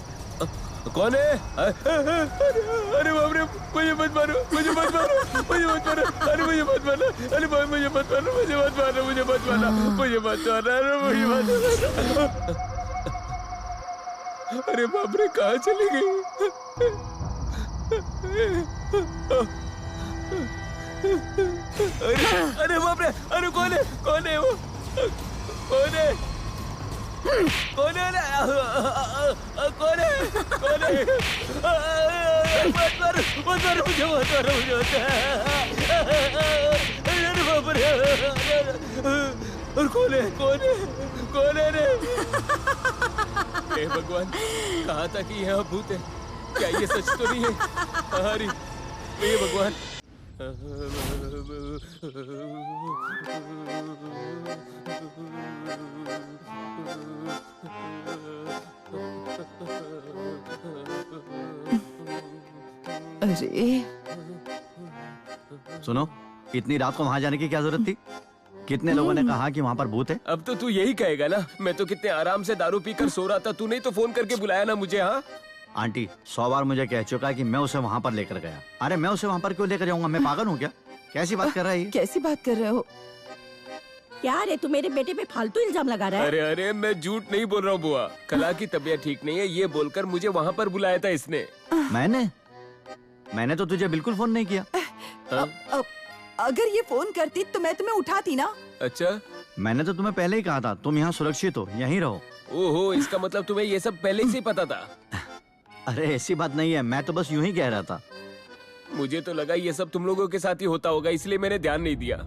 कौन है? अरे बाप रे, मुझे मत मारो, मुझे मत मारो, मुझे मत मारो, अरे मुझे मत मारो, अरे भाई मुझे मत मारो, मुझे मत मारो, मुझे मत मारो, मुझे मत मारो, अरे मुझे मत मारो। अरे बाप रे, कहाँ चली गई? अरे बाप रे, अरे कौन है? कौन है वो? कौन है? कौन है? कौन है? कौन है? मत मारो, मत मारो, मुझे मत मारो, मुझे मत मारो। अरे बाप रे, और कौन है? कौन है? कौन है रे? हे भगवान, कहा था कि यहाँ भूत है, क्या ये सच तो नहीं है? अरे हे भगवान। अरे सुनो, इतनी रात को वहाँ जाने की क्या जरूरत थी? कितने लोगों ने कहा कि वहाँ पर भूत है? अब तो तू यही कहेगा ना? मैं तो कितने आराम से दारू पीकर सो रहा था, तू नहीं तो फोन करके बुलाया ना मुझे। हाँ आंटी 100 बार मुझे कह चुका कि मैं उसे वहाँ पर लेकर गया। अरे मैं उसे वहाँ पर क्यों लेकर जाऊंगा? मैं पागल हूँ क्या? कैसी बात कर रहा है ये? कैसी बात कर रहे हो? क्या रे, तू मेरे बेटे पे फालतू इल्जाम लगा रहा है? अरे अरे, मैं झूठ नहीं बोल रहा हूँ बुआ। कला की तबीयत ठीक नहीं है, ये बोलकर मुझे वहाँ पर बुलाया था इसने। मैंने तो तुझे बिल्कुल फोन नहीं किया। अगर ये फोन करती तो मैं तुम्हें उठाती ना। अच्छा, मैंने तो तुम्हें पहले ही कहा था तुम यहाँ सुरक्षित हो, यहीं रहो। ओहो, इसका मतलब तुम्हें ये सब पहले से पता था? अरे ऐसी बात नहीं है, मैं तो बस यूं ही कह रहा था। मुझे तो लगा ये सब तुम लोगों के साथ ही होता होगा, इसलिए मैंने ध्यान नहीं दिया।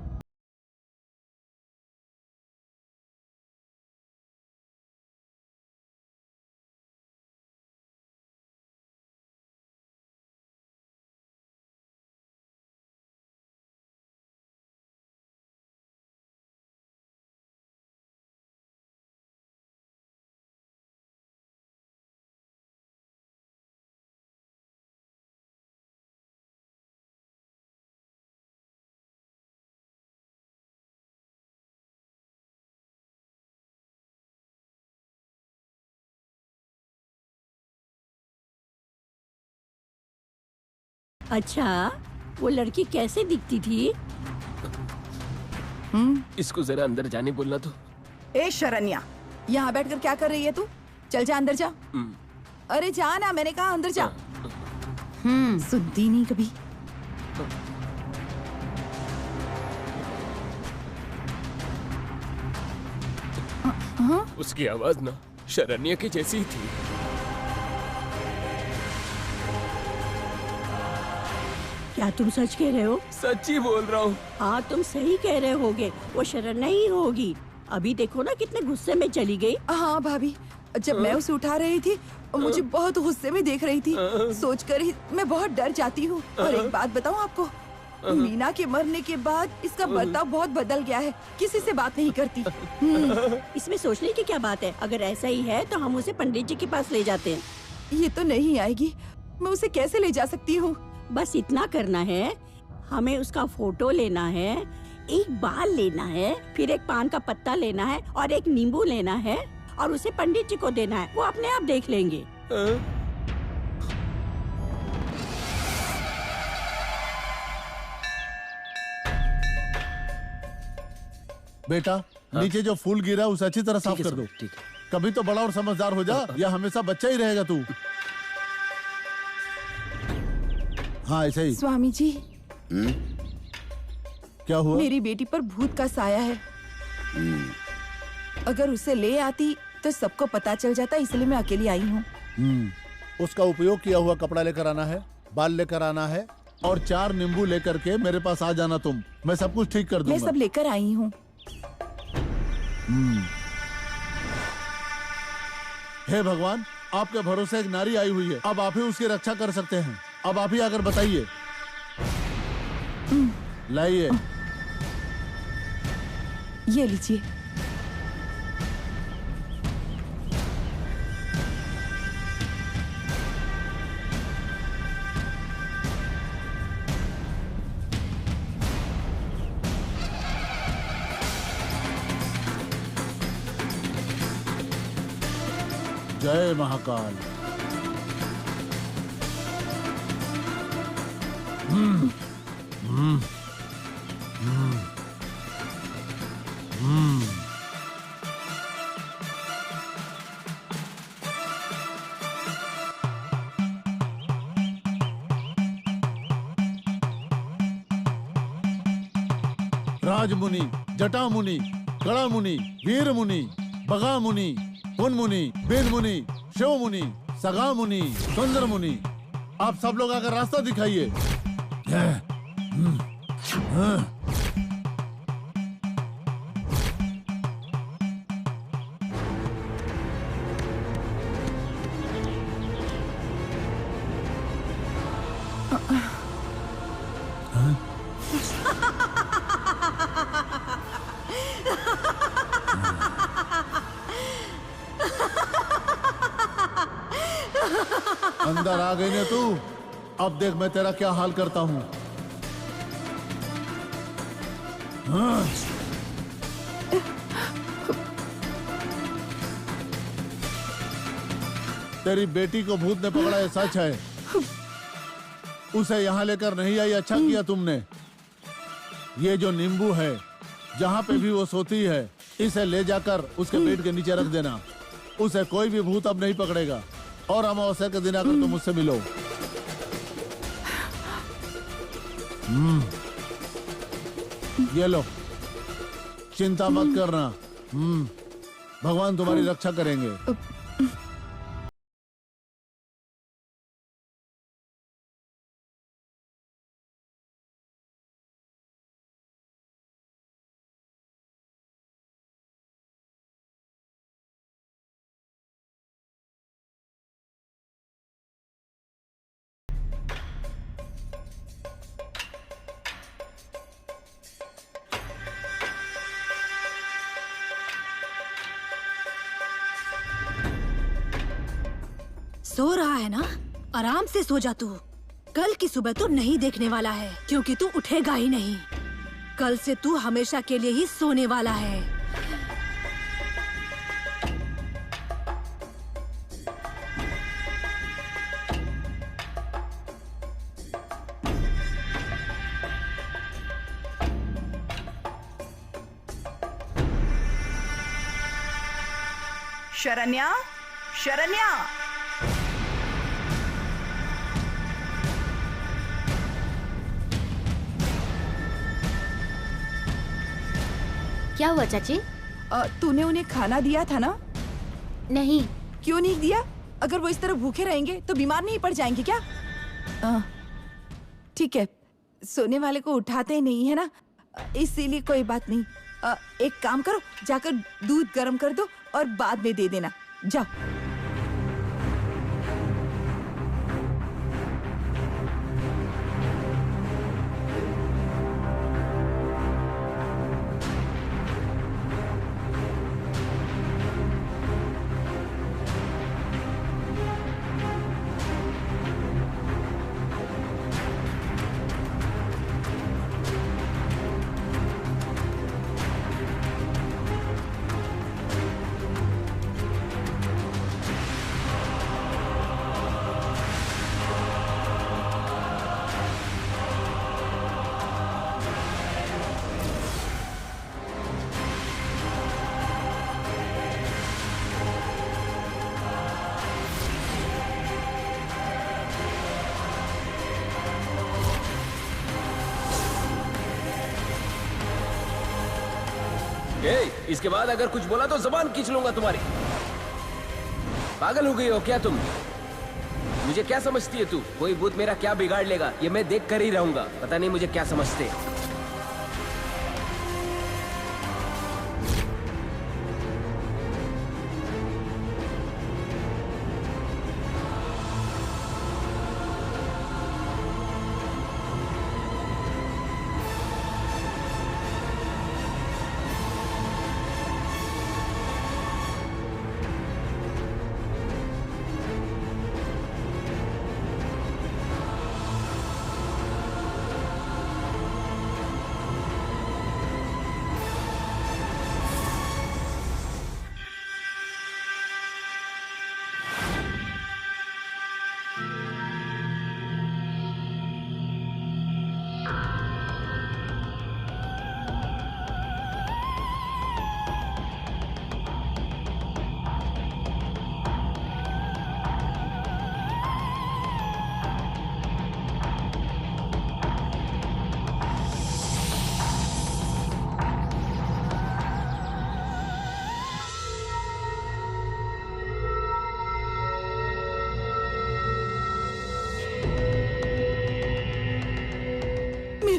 अच्छा, वो लड़की कैसे दिखती थी? इसको जरा अंदर जाने बोलना तो। ए शरण्या, यहाँ बैठकर क्या कर रही है तू? चल जा अंदर जा। अरे जा ना, मैंने कहा अंदर जा। सुनती नहीं कभी। उसकी आवाज ना शरण्या की जैसी ही थी। क्या तुम सच कह रहे हो? सच ही बोल रहा हूँ। हाँ, तुम सही कह रहे होगे, वो शरण्या ही होगी। अभी देखो ना कितने गुस्से में चली गई। हाँ भाभी, जब मैं उसे उठा रही थी मुझे बहुत गुस्से में देख रही थी। सोचकर ही मैं बहुत डर जाती हूँ। और एक बात बताऊँ आपको, मीना के मरने के बाद इसका बर्ताव बहुत बदल गया है, किसी से बात नहीं करती। इसमें सोचने की क्या बात है? अगर ऐसा ही है तो हम उसे पंडित जी के पास ले जाते हैं। ये तो नहीं आएगी, मैं उसे कैसे ले जा सकती हूँ? बस इतना करना है, हमें उसका फोटो लेना है, एक बाल लेना है, फिर एक पान का पत्ता लेना है और एक नींबू लेना है और उसे पंडित जी को देना है। वो अपने आप देख लेंगे। बेटा, नीचे जो फूल गिरा उसे अच्छी तरह साफ कर दो। ठीक है। कभी तो बड़ा और समझदार हो जा, या हमेशा बच्चा ही रहेगा तू। हाँ ऐसे ही। स्वामी जी, क्या हुआ? मेरी बेटी पर भूत का साया है। अगर उसे ले आती तो सबको पता चल जाता, इसलिए मैं अकेली आई हूँ। उसका उपयोग किया हुआ कपड़ा लेकर आना है, बाल लेकर आना है और 4 नींबू लेकर के मेरे पास आ जाना तुम। मैं सब कुछ ठीक कर दूंगा। मैं सब लेकर आई हूँ। हे भगवान, आपके भरोसे एक नारी आई हुई है, अब आप ही उसकी रक्षा कर सकते हैं। अब आप ही आकर बताइए। लाइए। ये लीजिए। जय महाकाल। राजमुनि, जटामुनि, कड़ा मुनि, वीर मुनि, बगा मुनि, पुन मुनि, बिन मुनि, शिव मुनि, सगा मुनि, सुंदर मुनि, आप सब लोग आकर रास्ता दिखाइए। अंदर आ गई ने तू? अब देख मैं तेरा क्या हाल करता हूँ। तेरी बेटी को भूत ने पकड़ा है, सच है। उसे यहाँ लेकर नहीं आई, अच्छा किया तुमने। ये जो नींबू है, जहाँ पे भी वो सोती है, इसे ले जाकर उसके पेट के नीचे रख देना। उसे कोई भी भूत अब नहीं पकड़ेगा। और अमावस्या के दिन आकर तुम मुझसे मिलो। ये लो, चिंता मत करना। भगवान तुम्हारी रक्षा करेंगे। सो रहा है ना? आराम से सो जा तू। कल की सुबह तो नहीं देखने वाला है, क्योंकि तू उठेगा ही नहीं। कल से तू हमेशा के लिए ही सोने वाला है। शरण्या, शरण्या, क्या हुआ चाची? तूने उन्हें खाना दिया था ना? नहीं। क्यों नहीं दिया? अगर वो इस तरह भूखे रहेंगे तो बीमार नहीं पड़ जाएंगे क्या? ठीक है, सोने वाले को उठाते नहीं है ना, इसीलिए कोई बात नहीं। एक काम करो, जाकर दूध गर्म कर दो और बाद में दे देना। जाओ। इसके बाद अगर कुछ बोला तो जबान खींच लूंगा तुम्हारी। पागल हो गई हो क्या तुम? मुझे क्या समझती है तू? कोई भूत मेरा क्या बिगाड़ लेगा, ये मैं देख कर ही रहूंगा। पता नहीं मुझे क्या समझते।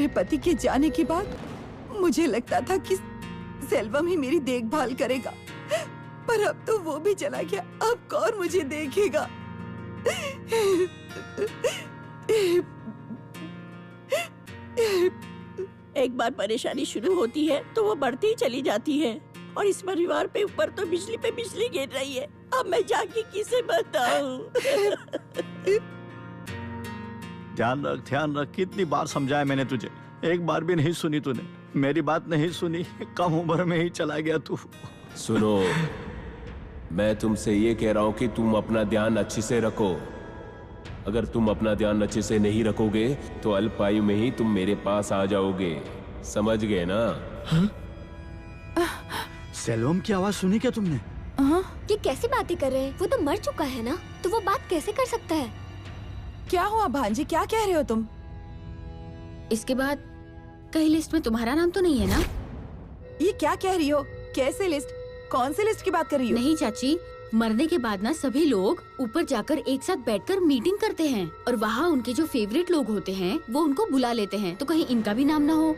मेरे पति के जाने के बाद मुझे लगता था कि सेल्वम ही मेरी देखभाल करेगा, पर अब तो वो भी चला गया। अब कौन मुझे देखेगा? एक बार परेशानी शुरू होती है तो वो बढ़ती ही चली जाती है, और इस परिवार पे ऊपर तो बिजली पे बिजली गिर रही है। अब मैं जाके किसे बताऊं? ध्यान रख, कितनी बार समझाया मैंने तुझे, एक बार भी नहीं सुनी तूने, मेरी बात नहीं सुनी। कम उम्र में ही चला गया तू। सुनो, मैं तुमसे ये कह रहा हूँ कि तुम अपना ध्यान अच्छे से रखो। अगर तुम अपना ध्यान अच्छे से नहीं रखोगे तो अल्पायु में ही तुम मेरे पास आ जाओगे, समझ गए ना? सेल्वम की आवाज सुनी क्या तुमने? ये कैसी बातें कर रहे हैं? वो तो मर चुका है ना, तो वो बात कैसे कर सकता है? क्या हुआ भांजी, क्या कह रहे हो तुम? इसके बाद कहीं लिस्ट में तुम्हारा नाम तो नहीं है ना? ये क्या कह रही हो? कैसे लिस्ट? कौन सी लिस्ट की बात कर रही हो? नहीं चाची, मरने के बाद ना सभी लोग ऊपर जाकर एक साथ बैठकर मीटिंग करते हैं और वहाँ उनके जो फेवरेट लोग होते हैं वो उनको बुला लेते हैं, तो कहीं इनका भी नाम ना हो।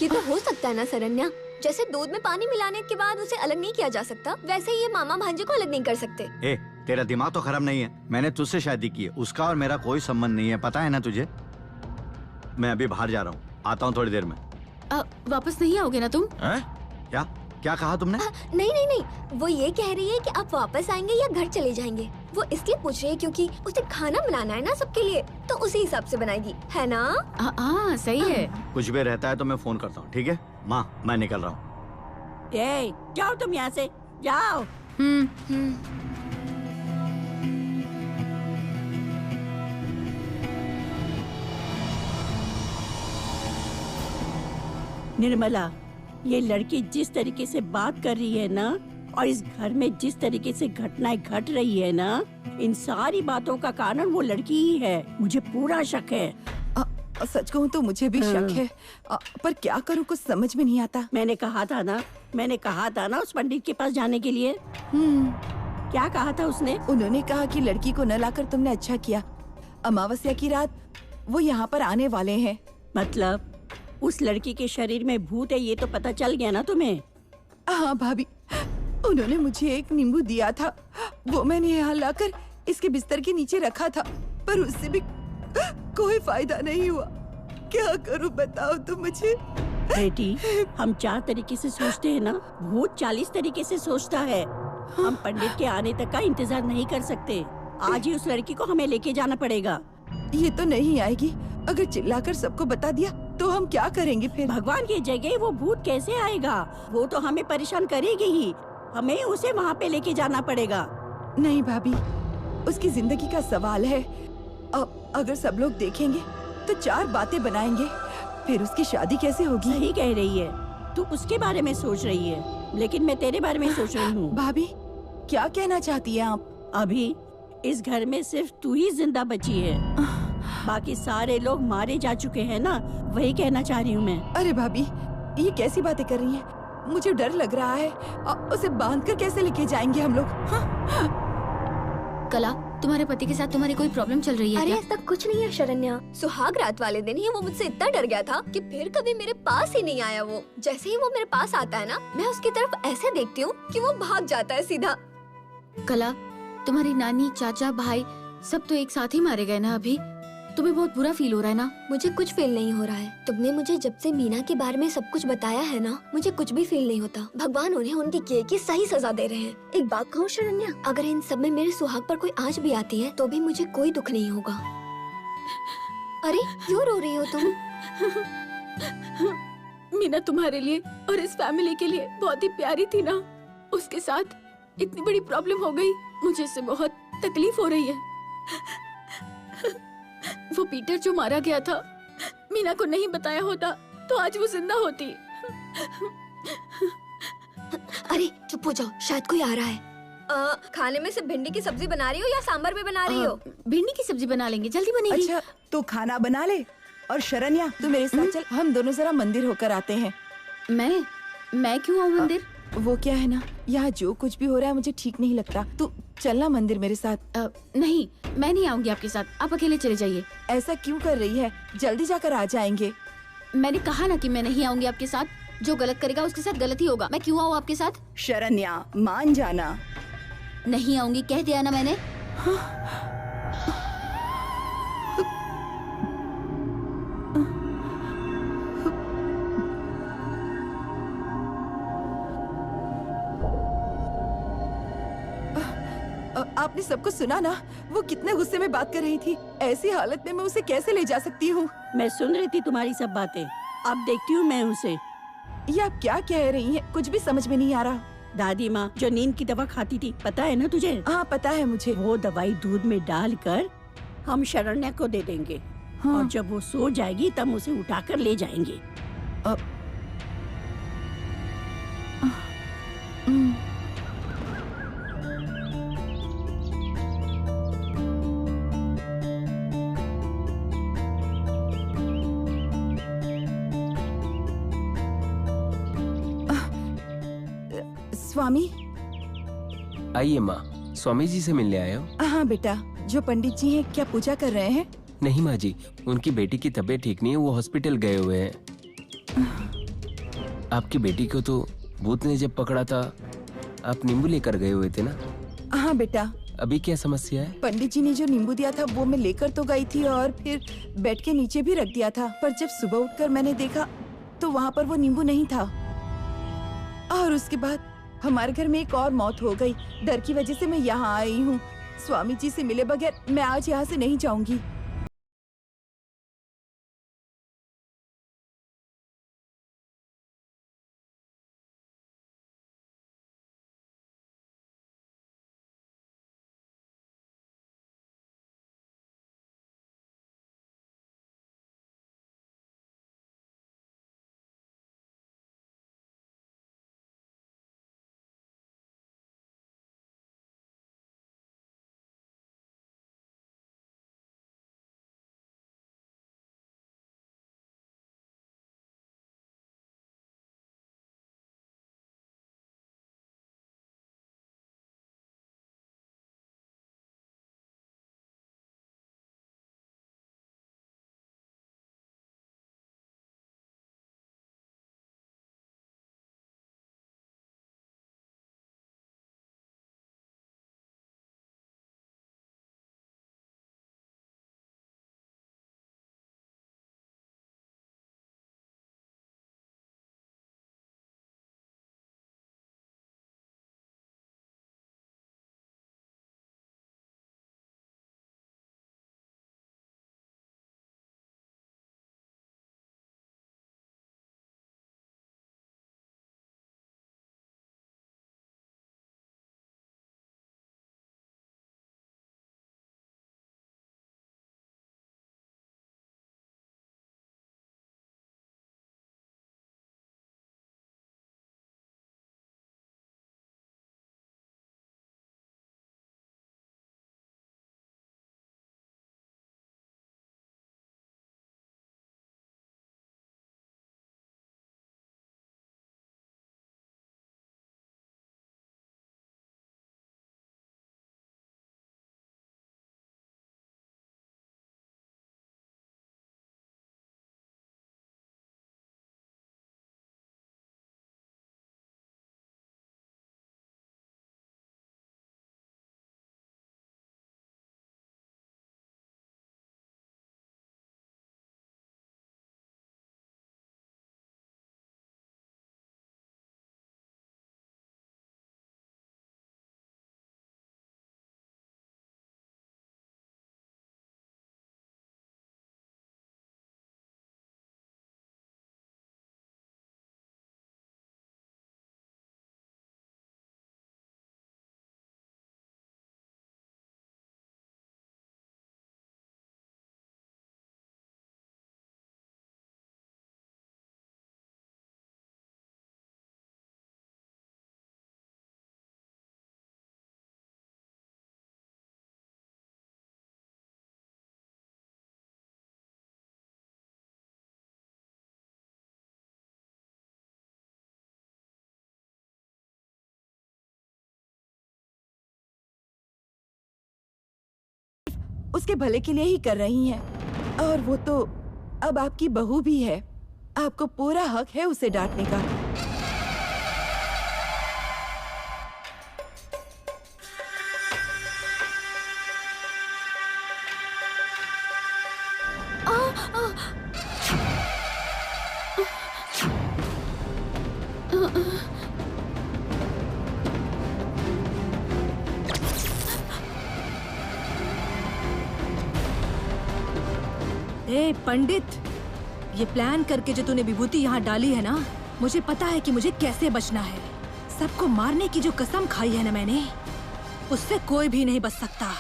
ये तो हो सकता है ना शरण्या, जैसे दूध में पानी मिलाने के बाद उसे अलग नहीं किया जा सकता, वैसे ही ये मामा भांजे को अलग नहीं कर सकते। ए, तेरा दिमाग तो खराब नहीं है? मैंने तुझसे शादी की है, उसका और मेरा कोई संबंध नहीं है, पता है ना तुझे? मैं अभी बाहर जा रहा हूँ, आता हूँ थोड़ी देर में। वापस नहीं आओगे ना तुम? क्या कहा तुमने? नहीं, वो ये कह रही है कि आप वापस आएंगे या घर चले जाएंगे। वो इसलिए पूछ रही है क्योंकि उसे खाना बनाना है ना सबके लिए, तो उसी हिसाब से बनाएगी, है ना? हाँ सही है। कुछ भी रहता है तो मैं फोन करता हूँ, ठीक है माँ? मैं निकल रहा हूँ। जाओ तुम यहाँ से, जाओ। निर्मला, ये लड़की जिस तरीके से बात कर रही है ना, और इस घर में जिस तरीके से घटनाएं घट रही है ना, इन सारी बातों का कारण वो लड़की ही है। मुझे पूरा शक है। सच कहूँ तो मुझे भी शक है, पर क्या करूँ, कुछ समझ में नहीं आता। मैंने कहा था ना उस पंडित के पास जाने के लिए। क्या कहा था उसने? उन्होंने कहा कि लड़की को न लाकर तुमने अच्छा किया, अमावस्या की रात वो यहाँ पर आने वाले हैं। मतलब उस लड़की के शरीर में भूत है, ये तो पता चल गया ना तुम्हें? हाँ भाभी, उन्होंने मुझे एक नींबू दिया था, वो मैंने यहाँ लाकर इसके बिस्तर के नीचे रखा था, पर उससे भी कोई फायदा नहीं हुआ। क्या करूँ बताओ तुम मुझे? बेटी, हम 4 तरीके से सोचते हैं ना, भूत 40 तरीके से सोचता है। हम पंडित के आने तक का इंतजार नहीं कर सकते। आज ही उस लड़की को हमें लेके जाना पड़ेगा। ये तो नहीं आएगी, अगर चिल्लाकर सबको बता दिया तो हम क्या करेंगे फिर? भगवान की जगह वो भूत कैसे आएगा? वो तो हमें परेशान करेगी ही, हमें उसे वहाँ पे लेके जाना पड़ेगा। नहीं भाभी, उसकी जिंदगी का सवाल है। अब अगर सब लोग देखेंगे तो 4 बातें बनाएंगे, फिर उसकी शादी कैसे होगी? सही कह रही है, तू उसके बारे में सोच रही है, लेकिन मैं तेरे बारे में सोच रही हूँ। भाभी, क्या कहना चाहती है आप? अभी इस घर में सिर्फ तू ही जिंदा बची है, बाकी सारे लोग मारे जा चुके हैं ना, वही कहना चाह रही हूँ मैं। अरे भाभी, ये कैसी बातें कर रही हैं? मुझे डर लग रहा है। उसे बांधकर कैसे लेके जाएंगे हम लोग? कला, तुम्हारे पति के साथ तुम्हारी कोई प्रॉब्लम चल रही है? अरे क्या? ऐसा कुछ नहीं है शरण्या, सुहाग रात वाले दिन ही वो मुझसे इतना डर गया था कि फिर कभी मेरे पास ही नहीं आया। वो जैसे ही वो मेरे पास आता है ना, मैं उसकी तरफ ऐसे देखती हूँ कि वो भाग जाता है सीधा। कला, तुम्हारी नानी, चाचा, भाई सब तो एक साथ ही मारे गए ना अभी? तुम्हें बहुत बुरा फील हो रहा है ना? मुझे कुछ फील नहीं हो रहा है। तुमने मुझे जब से मीना के बारे में सब कुछ बताया है ना, मुझे कुछ भी फील नहीं होता। भगवान उन्हें उनके किए की सही सजा दे रहे हैं। एक बात कहूँ शरण्या, अगर इन सब में मेरे सुहाग पर कोई आंच भी आती है तो भी मुझे कोई दुख नहीं होगा। अरे क्यों रो रही हो तुम? मीना तुम्हारे लिए और इस फैमिली के लिए बहुत ही प्यारी थी ना, उसके साथ इतनी बड़ी प्रॉब्लम हो गई, मुझे इससे बहुत तकलीफ हो रही है। वो पीटर जो मारा गया था, मीना को नहीं बताया होता तो आज वो जिंदा होती। अरे चुप हो जाओ, शायद कोई आ रहा है। खाने में से भिंडी की सब्जी बना रही हो या सांभर भी बना रही हो? भिंडी की सब्जी बना लेंगे, जल्दी बनेगी। अच्छा, तो खाना बना ले। और शरण्या, तू मेरे साथ चल, हम दोनों जरा मंदिर होकर आते हैं। मैं क्यों आऊँ मंदिर? वो क्या है ना, यहाँ जो कुछ भी हो रहा है मुझे ठीक नहीं लगता। चलना मंदिर मेरे साथ। नहीं, मैं नहीं आऊंगी आपके साथ, आप अकेले चले जाइए। ऐसा क्यों कर रही है? जल्दी जाकर आ जाएंगे। मैंने कहा ना कि मैं नहीं आऊंगी आपके साथ। जो गलत करेगा उसके साथ गलत ही होगा। मैं क्यों आऊँ आपके साथ? शरण्या, मान जाना। नहीं आऊंगी, कह दिया ना मैंने। आपने सबको सुना ना? वो कितने गुस्से में बात कर रही थी। ऐसी हालत में मैं उसे कैसे ले जा सकती हूँ? मैं सुन रही थी तुम्हारी सब बातें। अब देखती हूँ मैं उसे। ये आप क्या कह रही हैं? कुछ भी समझ में नहीं आ रहा। दादी माँ जो नींद की दवा खाती थी, पता है ना तुझे? हाँ पता है मुझे। वो दवाई दूध में डालकर हम शरण्या को दे देंगे। हाँ। और जब वो सो जाएगी तब उसे उठाकर ले जाएंगे। स्वामी। आइए माँ, स्वामी जी से मिलने आए हो? हाँ बेटा, जो पंडित जी हैं क्या पूजा कर रहे हैं? नहीं माँ जी, उनकी बेटी की तबीयत ठीक नहीं है, वो हॉस्पिटल गए हुए हैं। आपकी बेटी को तो भूत ने जब पकड़ा था, आप नींबू लेकर गए हुए थे ना? हाँ बेटा। अभी क्या समस्या है? पंडित जी ने जो नींबू दिया था वो मैं लेकर तो गई थी और फिर बेड के नीचे भी रख दिया था, पर जब सुबह उठकर मैंने देखा तो वहाँ पर वो नींबू नहीं था। और उसके बाद हमारे घर में एक और मौत हो गई। डर की वजह से मैं यहाँ आई हूँ। स्वामी जी से मिले बगैर मैं आज यहाँ से नहीं जाऊंगी। उसके भले के लिए ही कर रही हैं। और वो तो अब आपकी बहू भी है, आपको पूरा हक है उसे डांटने का। ए पंडित, ये प्लान करके जो तूने विभूति यहाँ डाली है ना, मुझे पता है कि मुझे कैसे बचना है। सबको मारने की जो कसम खाई है ना मैंने, उससे कोई भी नहीं बच सकता।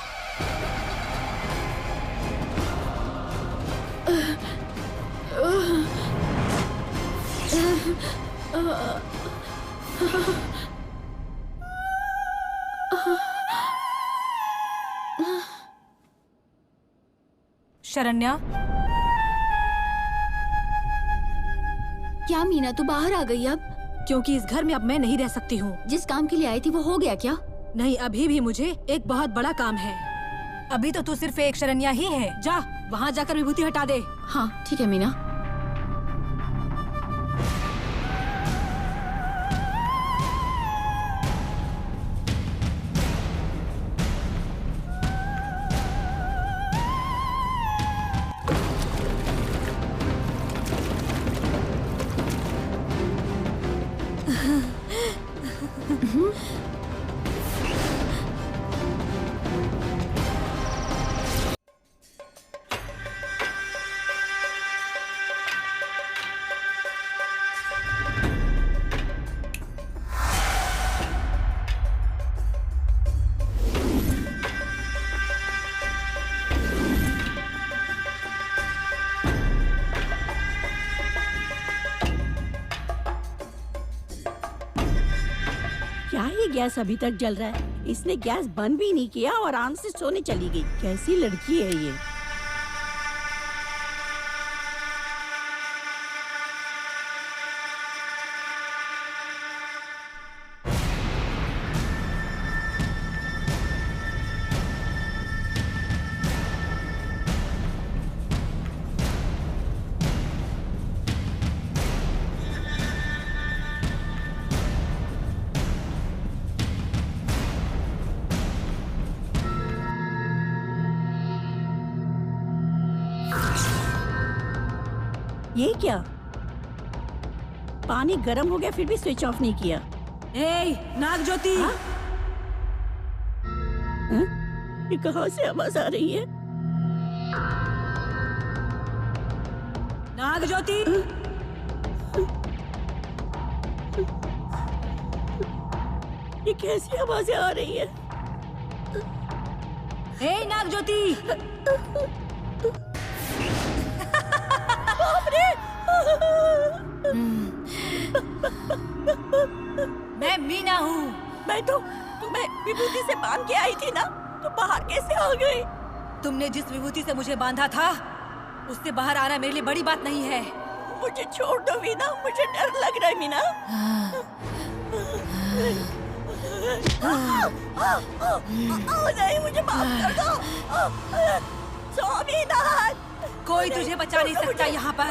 शरण्या, क्या मीना तू बाहर आ गई अब? क्योंकि इस घर में अब मैं नहीं रह सकती हूँ। जिस काम के लिए आई थी वो हो गया क्या? नहीं, अभी भी मुझे एक बहुत बड़ा काम है। अभी तो तू सिर्फ एक शरण्या ही है। जा वहाँ जाकर विभूति हटा दे। हाँ ठीक है मीना। क्या ये गैस अभी तक जल रहा है? इसने गैस बंद भी नहीं किया और आराम से सोने चली गई। कैसी लड़की है ये? ये क्या? पानी गर्म हो गया फिर भी स्विच ऑफ नहीं किया। ए नाग ज्योति, ये कहाँ से आवाज आ रही है? नाग ज्योति, ये कैसी आवाजें आ रही है? ए नाग ज्योति, मैं मीना हूँ। मैं तो तुम्हें विभूति से बांध के आई थी ना, तो बाहर कैसे आ गई? तुमने जिस विभूति से मुझे बांधा था, उससे बाहर आना मेरे लिए बड़ी बात नहीं है। मुझे छोड़ दो मीना, मुझे डर लग रहा है मीना। नहीं, मुझे माफ कर दो। स्वामीनाथ, कोई तुझे बचा नहीं सकता यहाँ पर।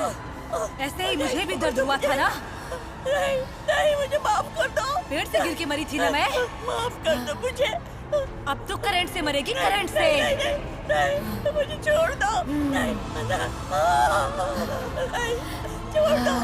ऐसे ही मुझे भी दर्द हुआ था ना। नहीं, नहीं, मुझे माफ कर दो। पेड़ से गिर के मरी थी ना मैं। माफ कर दो मुझे। अब तो करंट से मरेगी, करंट से। नहीं, नहीं, नहीं, मुझे छोड़ दो। नहीं, नहीं, छोड़ दो।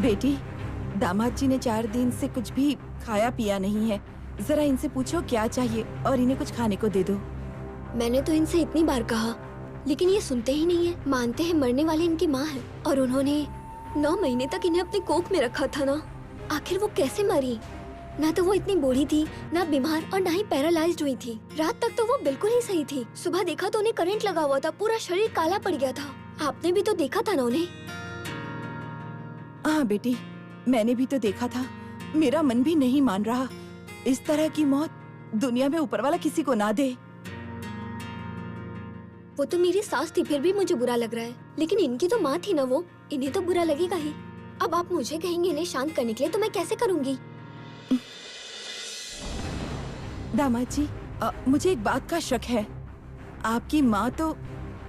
बेटी, दामाद जी ने 4 दिन से कुछ भी खाया पिया नहीं है। जरा इनसे पूछो क्या चाहिए और इन्हें कुछ खाने को दे दो। मैंने तो इनसे इतनी बार कहा, लेकिन ये सुनते ही नहीं है। मानते हैं मरने वाली इनकी माँ है और उन्होंने 9 महीने तक इन्हें अपनी कोख में रखा था ना। आखिर वो कैसे मरी? ना तो वो इतनी बूढ़ी थी, ना बीमार और ना ही पैरालाइज्ड हुई थी। रात तक तो वो बिल्कुल ही सही थी। सुबह देखा तो उन्हें करंट लगा हुआ था, पूरा शरीर काला पड़ गया था। आपने भी तो देखा था ना उन्हें। हाँ बेटी, मैंने भी तो देखा था। मेरा मन भी नहीं मान रहा। इस तरह की मौत दुनिया में ऊपर वाला किसी को ना दे। वो तो मेरी सास थी, फिर भी मुझे बुरा लग रहा है। लेकिन इनकी तो माँ थी ना वो, इन्हें तो बुरा लगेगा ही। अब आप मुझे कहेंगे इन्हें शांत करने के लिए, तो मैं कैसे करूँगी? दामाद जी, मुझे एक बात का शक है। आपकी माँ तो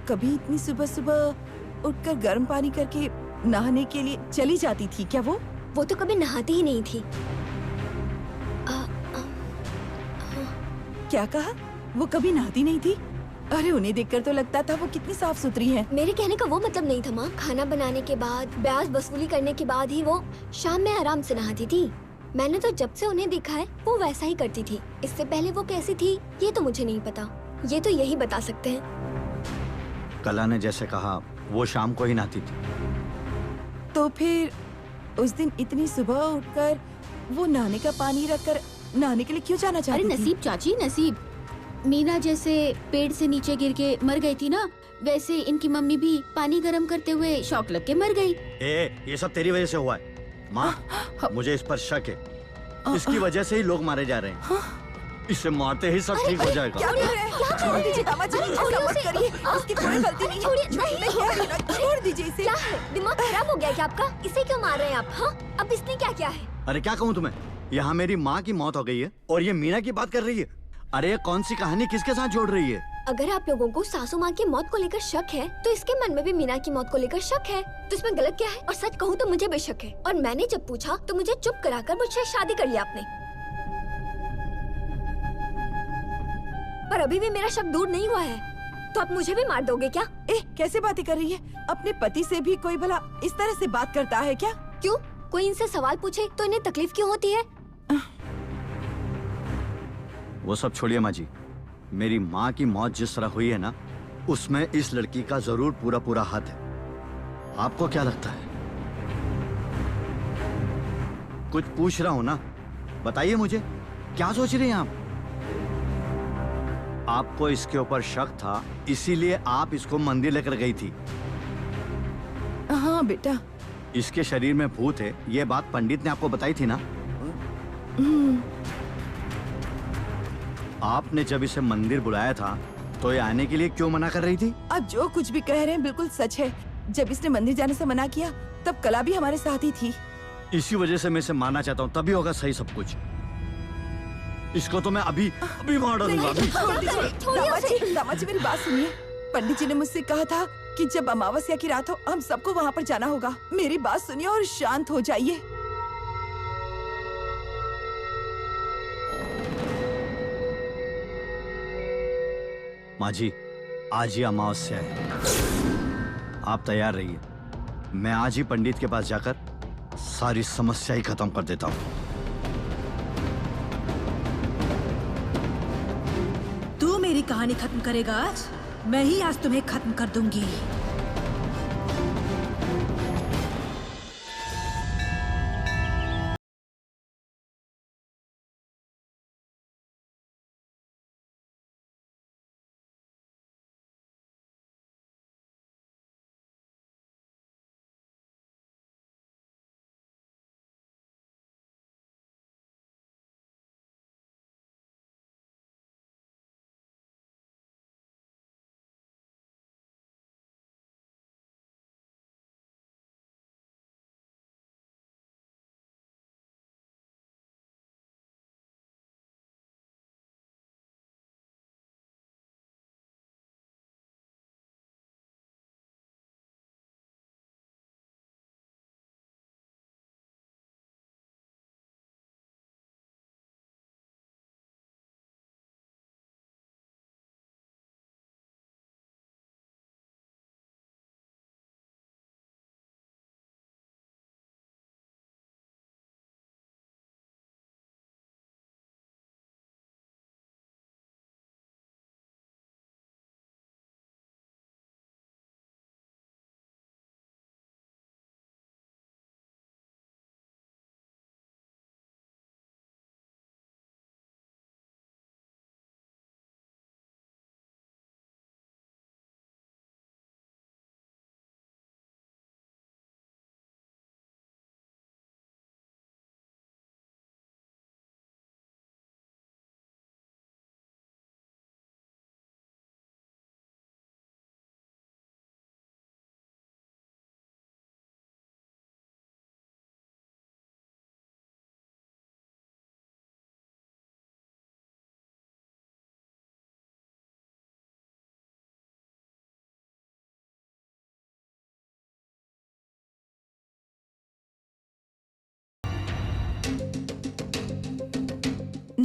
कभी इतनी सुबह सुबह उठकर गर्म पानी करके नहाने के लिए चली जाती थी क्या? वो तो कभी नहाती ही नहीं थी। क्या कहा? वो कभी नहाती नहीं थी? अरे उन्हें देखकर तो लगता था वो कितनी साफ सुथरी हैं। मेरे कहने का वो मतलब नहीं था माँ। खाना बनाने के बाद, ब्याज वसूली करने के बाद ही वो शाम में आराम से नहाती थी। मैंने तो जब से उन्हें देखा है वो वैसा ही करती थी। इससे पहले वो कैसी थी ये तो मुझे नहीं पता। ये तो यही बता सकते हैं। कला ने जैसे कहा वो शाम को ही नहाती थी। तो फिर उस दिन इतनी सुबह उठकर वो नहाने का पानी रखकर नहाने के लिए क्यों जाना चाहती अरे थी? नसीब चाची, नसीब। मीना जैसे पेड़ से नीचे गिर के मर गई थी ना, वैसे इनकी मम्मी भी पानी गर्म करते हुए शॉक लग के मर गई। ये सब तेरी वजह से हुआ है माँ। मुझे इस पर शक है। इसकी वजह से ही लोग मारे जा रहे हैं। इसे मारते ही सब ठीक हो जाएगा। क्या कर रहे हैं? छोड़ दीजिए दामाद जी, ऐसा मत करिए। इसकी कोई गलती नहीं है। मैं कह रही हूँ ना, छोड़ दीजिए इसे। क्या है? दिमाग खराब हो गया क्या आपका? इसे क्यों मार रहे हैं आप? हाँ, अब इसने क्या किया है? अरे क्या कहूँ तुम्हें, यहाँ मेरी माँ की मौत हो गई है और ये मीना की बात कर रही है। अरे ये कौन सी कहानी किसके साथ जोड़ रही है? अगर आप लोगों को सासू माँ की मौत को लेकर शक है, तो इसके मन में भी मीना की मौत को लेकर शक है। तो इसमें गलत क्या है? और सच कहूँ तो मुझे भी शक है। और मैंने जब पूछा तो मुझे चुप कराकर मुझसे शादी कर लिया आपने। पर अभी भी मेरा शक दूर नहीं हुआ है। तो आप मुझे भी मार दोगे क्या? कैसे बातें कर रही है? अपने पति से भी कोई भला इस तरह से बात करता है क्या? क्यों? कोई इनसे सवाल पूछे तो इन्हें तकलीफ क्यों होती है? वो सब छोड़िए माँ जी। मेरी माँ की मौत जिस तरह हुई है ना, उसमें इस लड़की का जरूर पूरा पूरा हाथ है। आपको क्या लगता है? कुछ पूछ रहा हूं ना, बताइए मुझे, क्या सोच रही हैं आप? आपको इसके ऊपर शक था, इसीलिए आप इसको मंदिर लेकर गई थी। हाँ बेटा। इसके शरीर में भूत है, ये बात पंडित ने आपको बताई थी ना? आपने जब इसे मंदिर बुलाया था तो ये आने के लिए क्यों मना कर रही थी? आप जो कुछ भी कह रहे हैं बिल्कुल सच है। जब इसने मंदिर जाने से मना किया तब कला भी हमारे साथ ही थी। इसी वजह से मैं इसे मारना चाहता हूँ, तभी होगा सही सब कुछ। इसको तो मैं अभी मार डालूंगा। दामाद जी मेरी बात सुनिए। पंडित जी ने मुझसे कहा था कि जब अमावस्या की रात हो हम सबको वहाँ पर जाना होगा। मेरी बात सुनिए और शांत हो जाइए। माँ जी, आज ही अमावस्या है, आप तैयार रहिए। मैं आज ही पंडित के पास जाकर सारी समस्या ही खत्म कर देता हूँ। तू मेरी कहानी खत्म करेगा आज? मैं ही आज तुम्हें खत्म कर दूंगी।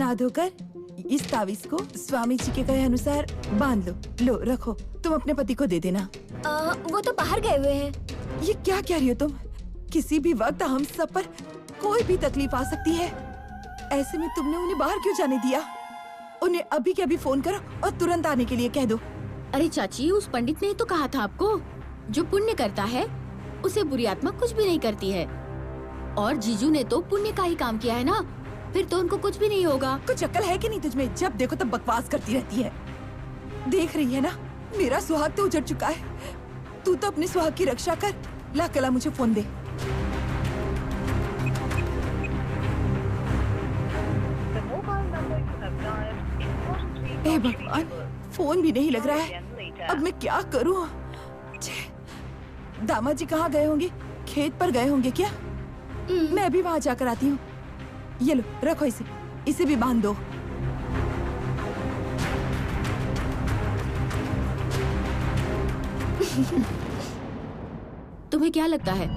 ना धोकर इस तावीज को स्वामी जी के कहे अनुसार बांध लो। लो रखो, तुम अपने पति को दे देना। वो तो बाहर गए हुए हैं। ये क्या कह रही हो तुम? किसी भी वक्त हम सब पर कोई भी तकलीफ आ सकती है। ऐसे में तुमने उन्हें बाहर क्यों जाने दिया? उन्हें अभी के अभी फोन करो और तुरंत आने के लिए कह दो। अरे चाची, उस पंडित ने तो कहा था आपको, जो पुण्य करता है उसे बुरी आत्मा कुछ भी नहीं करती है। और जीजू ने तो पुण्य का ही काम किया है ना, फिर तो उनको कुछ भी नहीं होगा। कुछ अक्ल है कि नहीं तुझमें? जब देखो तब बकवास करती रहती है। देख रही है ना, मेरा सुहाग तो उजड़ चुका है। तू तो अपने सुहाग की रक्षा कर। ला कला मुझे फोन दे। हे भगवान, फोन भी नहीं लग रहा है। अब मैं क्या करूं? दामाद जी कहाँ गए होंगे? खेत पर गए होंगे क्या? मैं अभी वहाँ जाकर आती हूँ। ये लो रखो इसे भी बांध दो। तुम्हें क्या लगता है,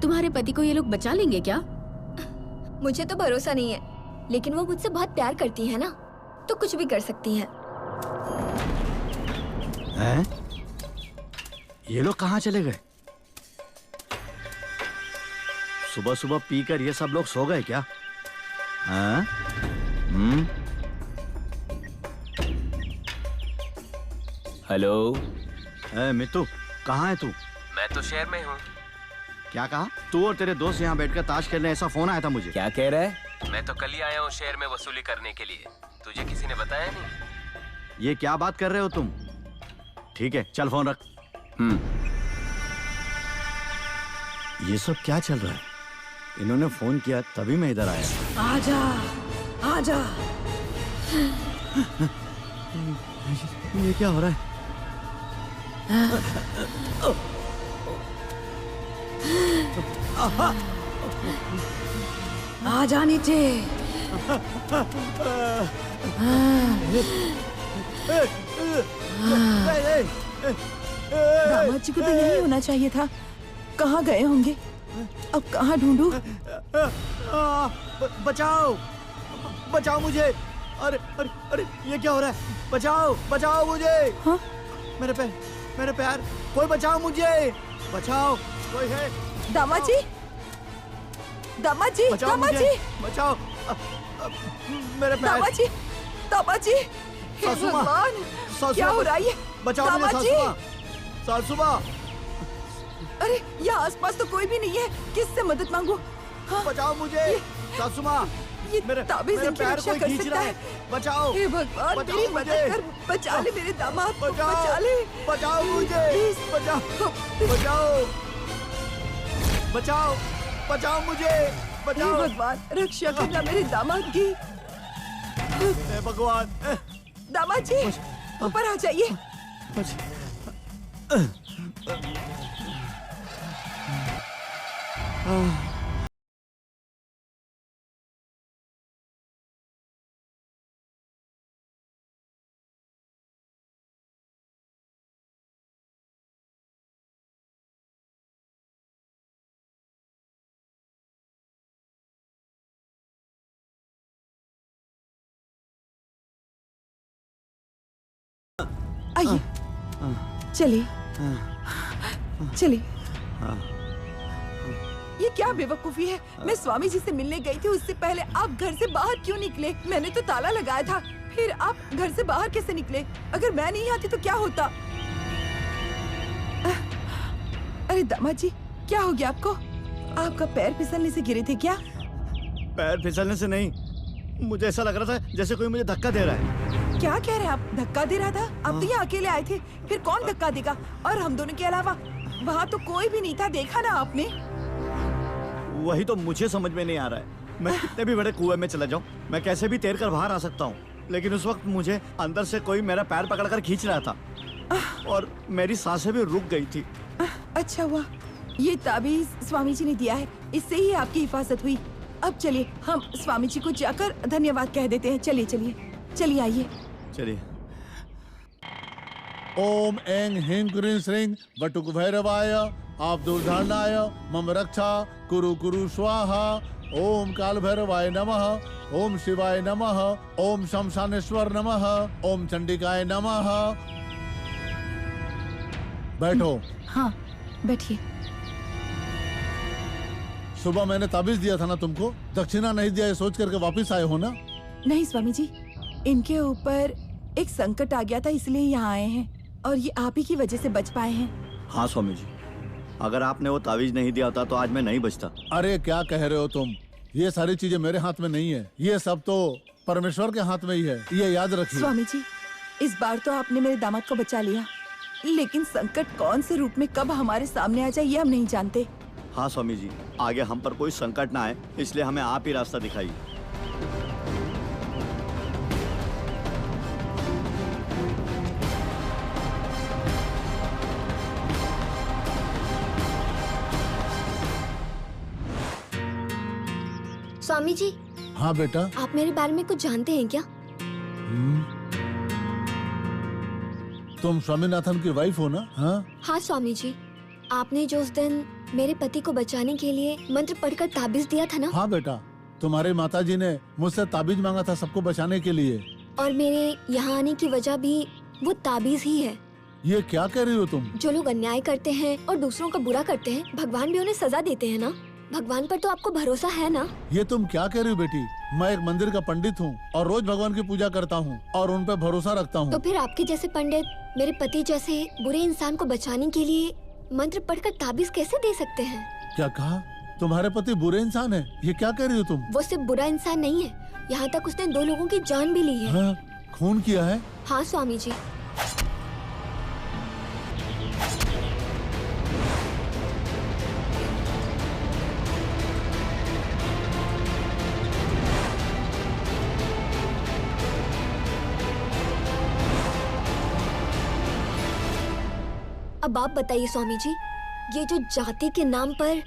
तुम्हारे पति को ये लोग बचा लेंगे क्या? मुझे तो भरोसा नहीं है, लेकिन वो मुझसे बहुत प्यार करती है ना, तो कुछ भी कर सकती हैं। हैं? ये लोग कहाँ चले गए? सुबह सुबह पीकर ये सब लोग सो गए क्या? हाँ? हेलो। मित्तू, कहाँ है तू? मैं तो शहर में हूँ। क्या कहा? तू और तेरे दोस्त यहाँ बैठकर ताश खेलने, ऐसा फोन आया था मुझे। क्या कह रहा है? मैं तो कल ही आया हूँ शहर में वसूली करने के लिए। तुझे किसी ने बताया नहीं? ये क्या बात कर रहे हो तुम? ठीक है, चल फोन रख। ये सब क्या चल रहा है? इन्होंने फोन किया तभी मैं इधर आया। आजा, आजा। ये क्या हो रहा है? आजा नीचे। दामाद जी को तो यही होना चाहिए था। कहाँ गए होंगे? अब कहाँ ढूंढूं? बचाओ, बचाओ मुझे। अरे अरे अरे, ये क्या हो रहा है? बचाओ, बचाओ मुझे। हाँ? मेरे पैर, कोई बचाओ मुझे। बचाओ, कोई है? दामाद जी, दामाद जी, बचाओ दामाद मुझे, जी, बचाओ। मेरे पैर। दामाद जी, दामाद जी, हे सासू माँ, भगवान, सासू क्या माँ, हो रहा है ये? बचाओ मुझे दामाद जी, सासू माँ, सासू माँ। अरे यहाँ आसपास तो कोई भी नहीं है, किससे मदद मांगू? हाँ? बचाओ मुझे सासू माँ। ये मेरे ताबीज इनकी पैर रक्षा कोई कर खींच सकता रहा है। बचाओ, हे भगवान, बचाओ मेरी मुझे। मदद कर, बचा ले मेरे दामाद को, बचाओ, बचा ले। बचाओ मुझे, प्लीज। बचाओ, बचाओ, बचाओ, बचाओ मुझे, हे बचाओ। भगवान, रक्षा करना मेरे दामाद की। हे भगवान। दामाद जी, ऊपर आ जाइए। आइए, चलिए, चलिए। ये क्या बेवकूफी है? मैं स्वामी जी से मिलने गई थी, उससे पहले आप घर से बाहर क्यों निकले? मैंने तो ताला लगाया था, फिर आप घर से बाहर कैसे निकले? अगर मैं नहीं आती तो क्या होता? अरे दामाद जी, क्या हो गया आपको? आपका पैर फिसलने से गिरे थे क्या? पैर फिसलने से नहीं, मुझे ऐसा लग रहा था जैसे कोई मुझे धक्का दे रहा है। क्या कह रहे हैं आप? धक्का दे रहा था? आप तो यहाँ अकेले आए थे, फिर कौन धक्का देगा? और हम दोनों के अलावा वहाँ तो कोई भी नहीं था, देखा ना आपने? वही तो मुझे समझ में नहीं आ रहा है। मैं कितने भी बड़े कुएं में चला जाऊं, मैं कैसे भी तैर कर बाहर आ सकता हूँ, लेकिन उस वक्त मुझे अंदर से कोई मेरा पैर पकड़कर खींच रहा था और मेरी सांसें भी रुक गई थी। अच्छा हुआ, ये ताबीज स्वामी जी ने दिया है, इससे ही आपकी हिफाजत हुई। अब चलिए, हम स्वामी जी को जाकर धन्यवाद कह देते हैं। चलिए चलिए चलिए, आइए। चलिए। ओम ऐं ह्रीं क्रीं श्रीं वटुक भैरवाय आप दुर्धारणाय मम रक्षा कुरु कुरु स्वाहा ओम काल भैरवाय नमः, ओम शिवाय नमः, ओम शमशानेश्वर नमः, ओम चंडिकाय नमः। बैठो। हाँ बैठिए। सुबह मैंने ताबीज दिया था ना तुमको, दक्षिणा नहीं दिया ये सोच करके वापस आए हो ना? नहीं स्वामी जी, इनके ऊपर एक संकट आ गया था इसलिए यहाँ आए हैं और ये आप ही की वजह से बच पाए हैं। हाँ स्वामी जी, अगर आपने वो तावीज नहीं दिया होता तो आज मैं नहीं बचता। अरे क्या कह रहे हो तुम, ये सारी चीजें मेरे हाथ में नहीं है, ये सब तो परमेश्वर के हाथ में ही है, ये याद रखिए। स्वामी जी, इस बार तो आपने मेरे दामाद को बचा लिया, लेकिन संकट कौन से रूप में कब हमारे सामने आ जाए ये हम नहीं जानते। हाँ स्वामी जी, आगे हम पर कोई संकट ना आए इसलिए हमें आप ही रास्ता दिखाइए। स्वामी जी। हाँ बेटा। आप मेरे बारे में कुछ जानते हैं क्या? तुम स्वामीनाथन की वाइफ हो ना? हाँ स्वामी जी, आपने जो उस दिन मेरे पति को बचाने के लिए मंत्र पढ़कर ताबीज दिया था ना? हाँ बेटा, तुम्हारे माताजी ने मुझसे ताबीज मांगा था सबको बचाने के लिए। और मेरे यहाँ आने की वजह भी वो ताबीज ही है। ये क्या कह रही हो तुम? जो लोग अन्याय करते हैं और दूसरों का बुरा करते हैं, भगवान भी उन्हें सजा देते हैं ना। भगवान पर तो आपको भरोसा है ना? ये तुम क्या कह रही हो बेटी? मैं एक मंदिर का पंडित हूँ और रोज भगवान की पूजा करता हूँ और उन पर भरोसा रखता हूँ। तो फिर आपके जैसे पंडित मेरे पति जैसे बुरे इंसान को बचाने के लिए मंत्र पढ़कर ताबीज कैसे दे सकते हैं? क्या कहा? तुम्हारे पति बुरे इंसान है? ये क्या कह रही हो तुम? वो सिर्फ बुरा इंसान नहीं है, यहाँ तक उसने 2 लोगों की जान भी ली है। हाँ, खून किया है? हाँ स्वामी जी। अब आप बताइए स्वामी जी, ये जो जाति के नाम पर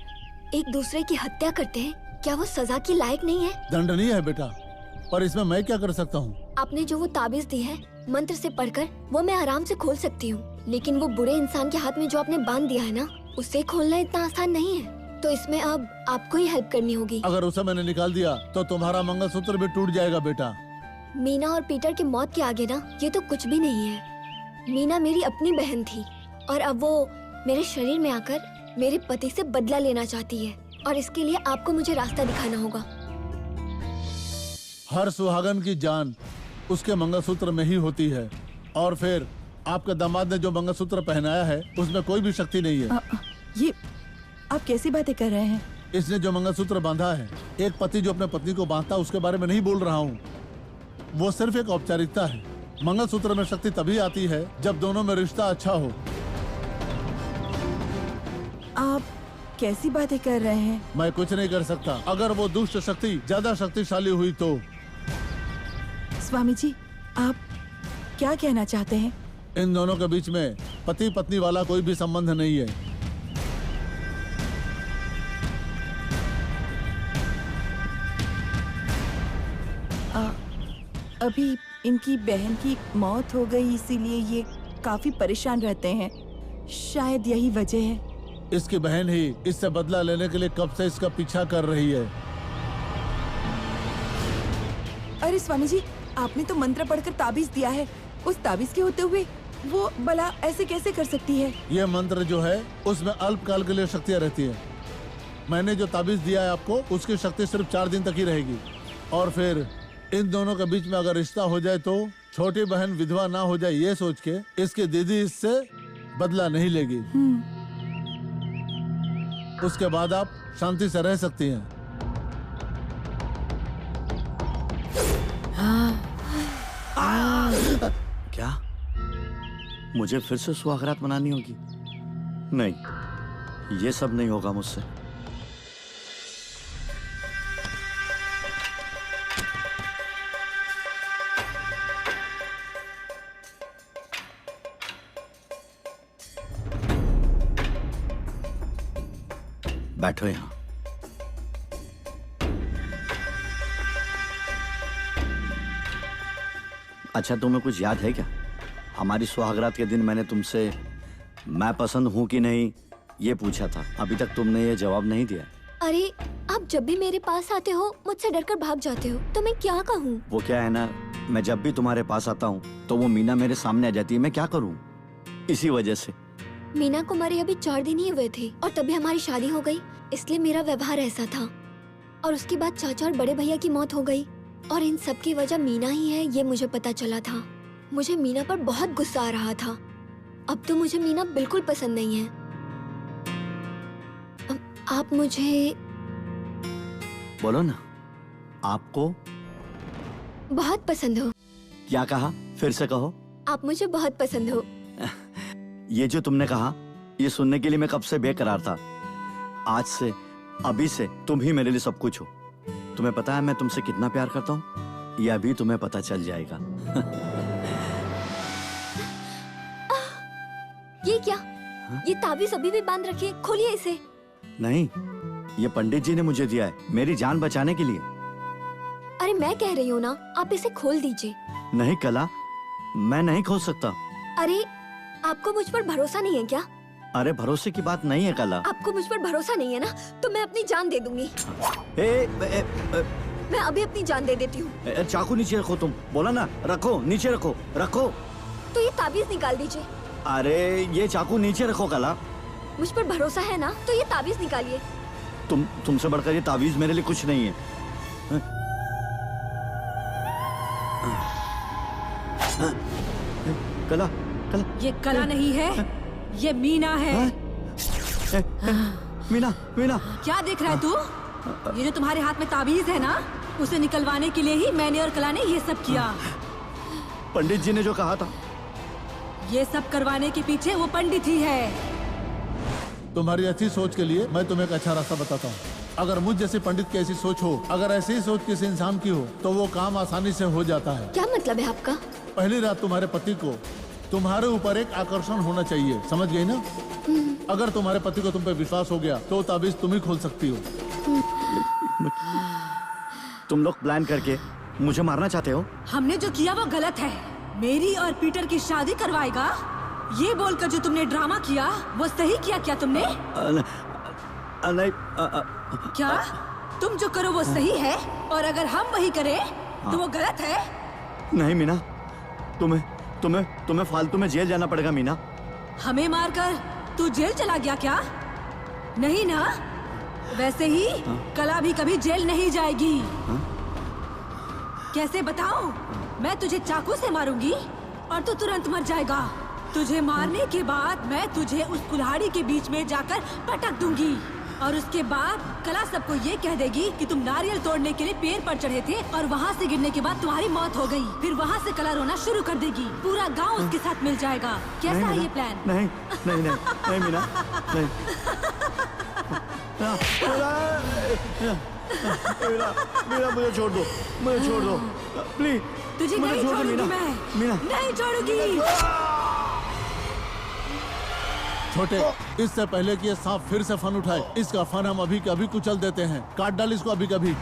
एक दूसरे की हत्या करते हैं, क्या वो सजा की लायक नहीं है? दंडनीय है बेटा, पर इसमें मैं क्या कर सकता हूँ? आपने जो वो ताबीज दी है मंत्र से पढ़कर, वो मैं आराम से खोल सकती हूँ, लेकिन वो बुरे इंसान के हाथ में जो आपने बांध दिया है ना, उसे खोलना इतना आसान नहीं है। तो इसमें अब आपको ही हेल्प करनी होगी। अगर उसे मैंने निकाल दिया तो तुम्हारा मंगलसूत्र भी टूट जाएगा बेटा। मीना और पीटर की मौत के आगे ना ये तो कुछ भी नहीं है। मीना मेरी अपनी बहन थी और अब वो मेरे शरीर में आकर मेरे पति से बदला लेना चाहती है, और इसके लिए आपको मुझे रास्ता दिखाना होगा। हर सुहागन की जान उसके मंगलसूत्र में ही होती है, और फिर आपके दामाद ने जो मंगलसूत्र पहनाया है उसमें कोई भी शक्ति नहीं है। ये आप कैसी बातें कर रहे हैं? इसने जो मंगलसूत्र बांधा है, एक पति जो अपने पत्नी को बांधता है उसके बारे में नहीं बोल रहा हूँ, वो सिर्फ एक औपचारिकता है। मंगलसूत्र में शक्ति तभी आती है जब दोनों में रिश्ता अच्छा हो। आप कैसी बातें कर रहे हैं? मैं कुछ नहीं कर सकता। अगर वो दुष्ट शक्ति ज्यादा शक्तिशाली हुई तो। स्वामी जी, आप क्या कहना चाहते हैं? इन दोनों के बीच में पति पत्नी वाला कोई भी संबंध नहीं है। अभी इनकी बहन की मौत हो गई, इसीलिए ये काफी परेशान रहते हैं, शायद यही वजह है। इसकी बहन ही इससे बदला लेने के लिए कब से इसका पीछा कर रही है। अरे स्वामी जी, आपने तो मंत्र पढ़कर ताबीज दिया है, उस ताबीज के होते हुए वो भला ऐसे कैसे कर सकती है? ये मंत्र जो है उसमें अल्पकाल के लिए शक्तियाँ रहती है। मैंने जो ताबीज दिया है आपको, उसकी शक्ति सिर्फ 4 दिन तक ही रहेगी, और फिर इन दोनों के बीच में अगर रिश्ता हो जाए तो छोटी बहन विधवा ना हो जाए, ये सोच के इसकी दीदी इससे बदला नहीं लेगी। उसके बाद आप शांति से रह सकती हैं। क्या मुझे फिर से सुहागरात मनानी होगी? नहीं, ये सब नहीं होगा मुझसे। बैठो यहाँ। अच्छा, तुम्हें कुछ याद है क्या? हमारी सुहागरात के दिन मैंने तुमसे मैं पसंद हूँ कि नहीं ये पूछा था। अभी तक तुमने ये जवाब नहीं दिया। अरे आप जब भी मेरे पास आते हो मुझसे डरकर भाग जाते हो, तो मैं क्या कहूँ? वो क्या है ना, मैं जब भी तुम्हारे पास आता हूँ तो वो मीना मेरे सामने आ जाती है। मैं क्या करूँ? इसी वजह से। मीना को मरे अभी 4 दिन ही हुए थे और तभी हमारी शादी हो गई, इसलिए मेरा व्यवहार ऐसा था। और उसके बाद चाचा और बड़े भैया की मौत हो गई और इन सब की वजह मीना ही है, ये मुझे पता चला था। मुझे मीना पर बहुत गुस्सा आ रहा था। अब तो मुझे मीना बिल्कुल पसंद नहीं है। आप मुझे बोलो ना, आपको बहुत पसंद हो। क्या कहा? फिर से कहो। आप मुझे बहुत पसंद हो। ये जो तुमने कहा, ये सुनने के लिए मैं कब से बेकरार था। आज से, अभी से तुम ही मेरे लिए सब कुछ हो। तुम्हें पता है मैं तुमसे कितना प्यार करता हूँ? ये अभी तुम्हें पता चल जाएगा। ये क्या? ये ताबीज अभी भी बांध रखी है, खोलिए इसे। नहीं, ये पंडित जी ने मुझे दिया है, मेरी जान बचाने के लिए। अरे मैं कह रही हूँ ना, आप इसे खोल दीजिए। नहीं कला, मैं नहीं खोल सकता। अरे आपको मुझ पर भरोसा नहीं है क्या? अरे भरोसे की बात नहीं है कला। आपको मुझ पर भरोसा नहीं है ना, तो मैं अपनी जान दे दूंगी। मैं अभी अपनी जान दे देती हूँ। चाकू नीचे रखो। तुम बोला ना, रखो नीचे रखो। रखो तो ये ताबीज निकाल दीजिए। अरे ये चाकू नीचे रखो कला। मुझ पर भरोसा है ना, तो ये ताबीज निकालिए। तुमसे बढ़कर ये ताबीज मेरे लिए कुछ नहीं है। कला, कला। ये कला नहीं है, ये मीना है। मीना, मीना। क्या देख रहा है तू? ये जो तुम्हारे हाथ में ताबीज है ना, उसे निकलवाने के लिए ही मैंने और कला ने ये सब किया। पंडित जी ने जो कहा था, ये सब करवाने के पीछे वो पंडित ही है। तुम्हारी अच्छी सोच के लिए मैं तुम्हें एक अच्छा रास्ता बताता हूँ। अगर मुझ जैसे पंडित की ऐसी सोच हो, अगर ऐसी ही सोच किसी इंसान की हो, तो वो काम आसानी से हो जाता है। क्या मतलब है आपका? पहली रात तुम्हारे पति को तुम्हारे ऊपर एक आकर्षण होना चाहिए, समझ गई ना? अगर तुम्हारे पति को तुम पे विश्वास हो गया तो ताबीज तुम ही खोल सकती हो। तुम लोग प्लान करके मुझे मारना चाहते हो? हमने जो किया वो गलत है। मेरी और पीटर की शादी करवाएगा, ये बोलकर जो तुमने ड्रामा किया वो सही किया क्या तुमने? नहीं। क्या तुम जो करो वो सही है और अगर हम वही करें तो वो गलत है? नहीं मीना, तुम्हें फालतू में जेल जाना पड़ेगा मीना। हमें मारकर तू जेल चला गया क्या? नहीं ना? वैसे ही कला भी कभी जेल नहीं जाएगी। कैसे बताऊं? मैं तुझे चाकू से मारूंगी और तू तुरंत मर जाएगा। तुझे मारने के बाद मैं तुझे उस कुल्हाड़ी के बीच में जाकर पटक दूंगी और उसके बाद कला सबको ये कह देगी कि तुम नारियल तोड़ने के लिए पेड़ पर चढ़े थे और वहाँ से गिरने के बाद तुम्हारी मौत हो गई। फिर वहाँ से कला रोना शुरू कर देगी, पूरा गांव उसके साथ मिल जाएगा। कैसा है ये प्लान? नहीं नहीं नहीं नहीं मीना, नहीं। मीना मुझे छोड़ दो, मुझे छोड़ दो प्लीज। तुझे नहीं छोड़ूंगी मैं, मीना नहीं छोड़ूंगी। छोटे, इससे पहले कि ये सांप फिर से फन उठाए, इसका फन हम अभी के अभी कुचल देते हैं। काट डाल इसको अभी कभी।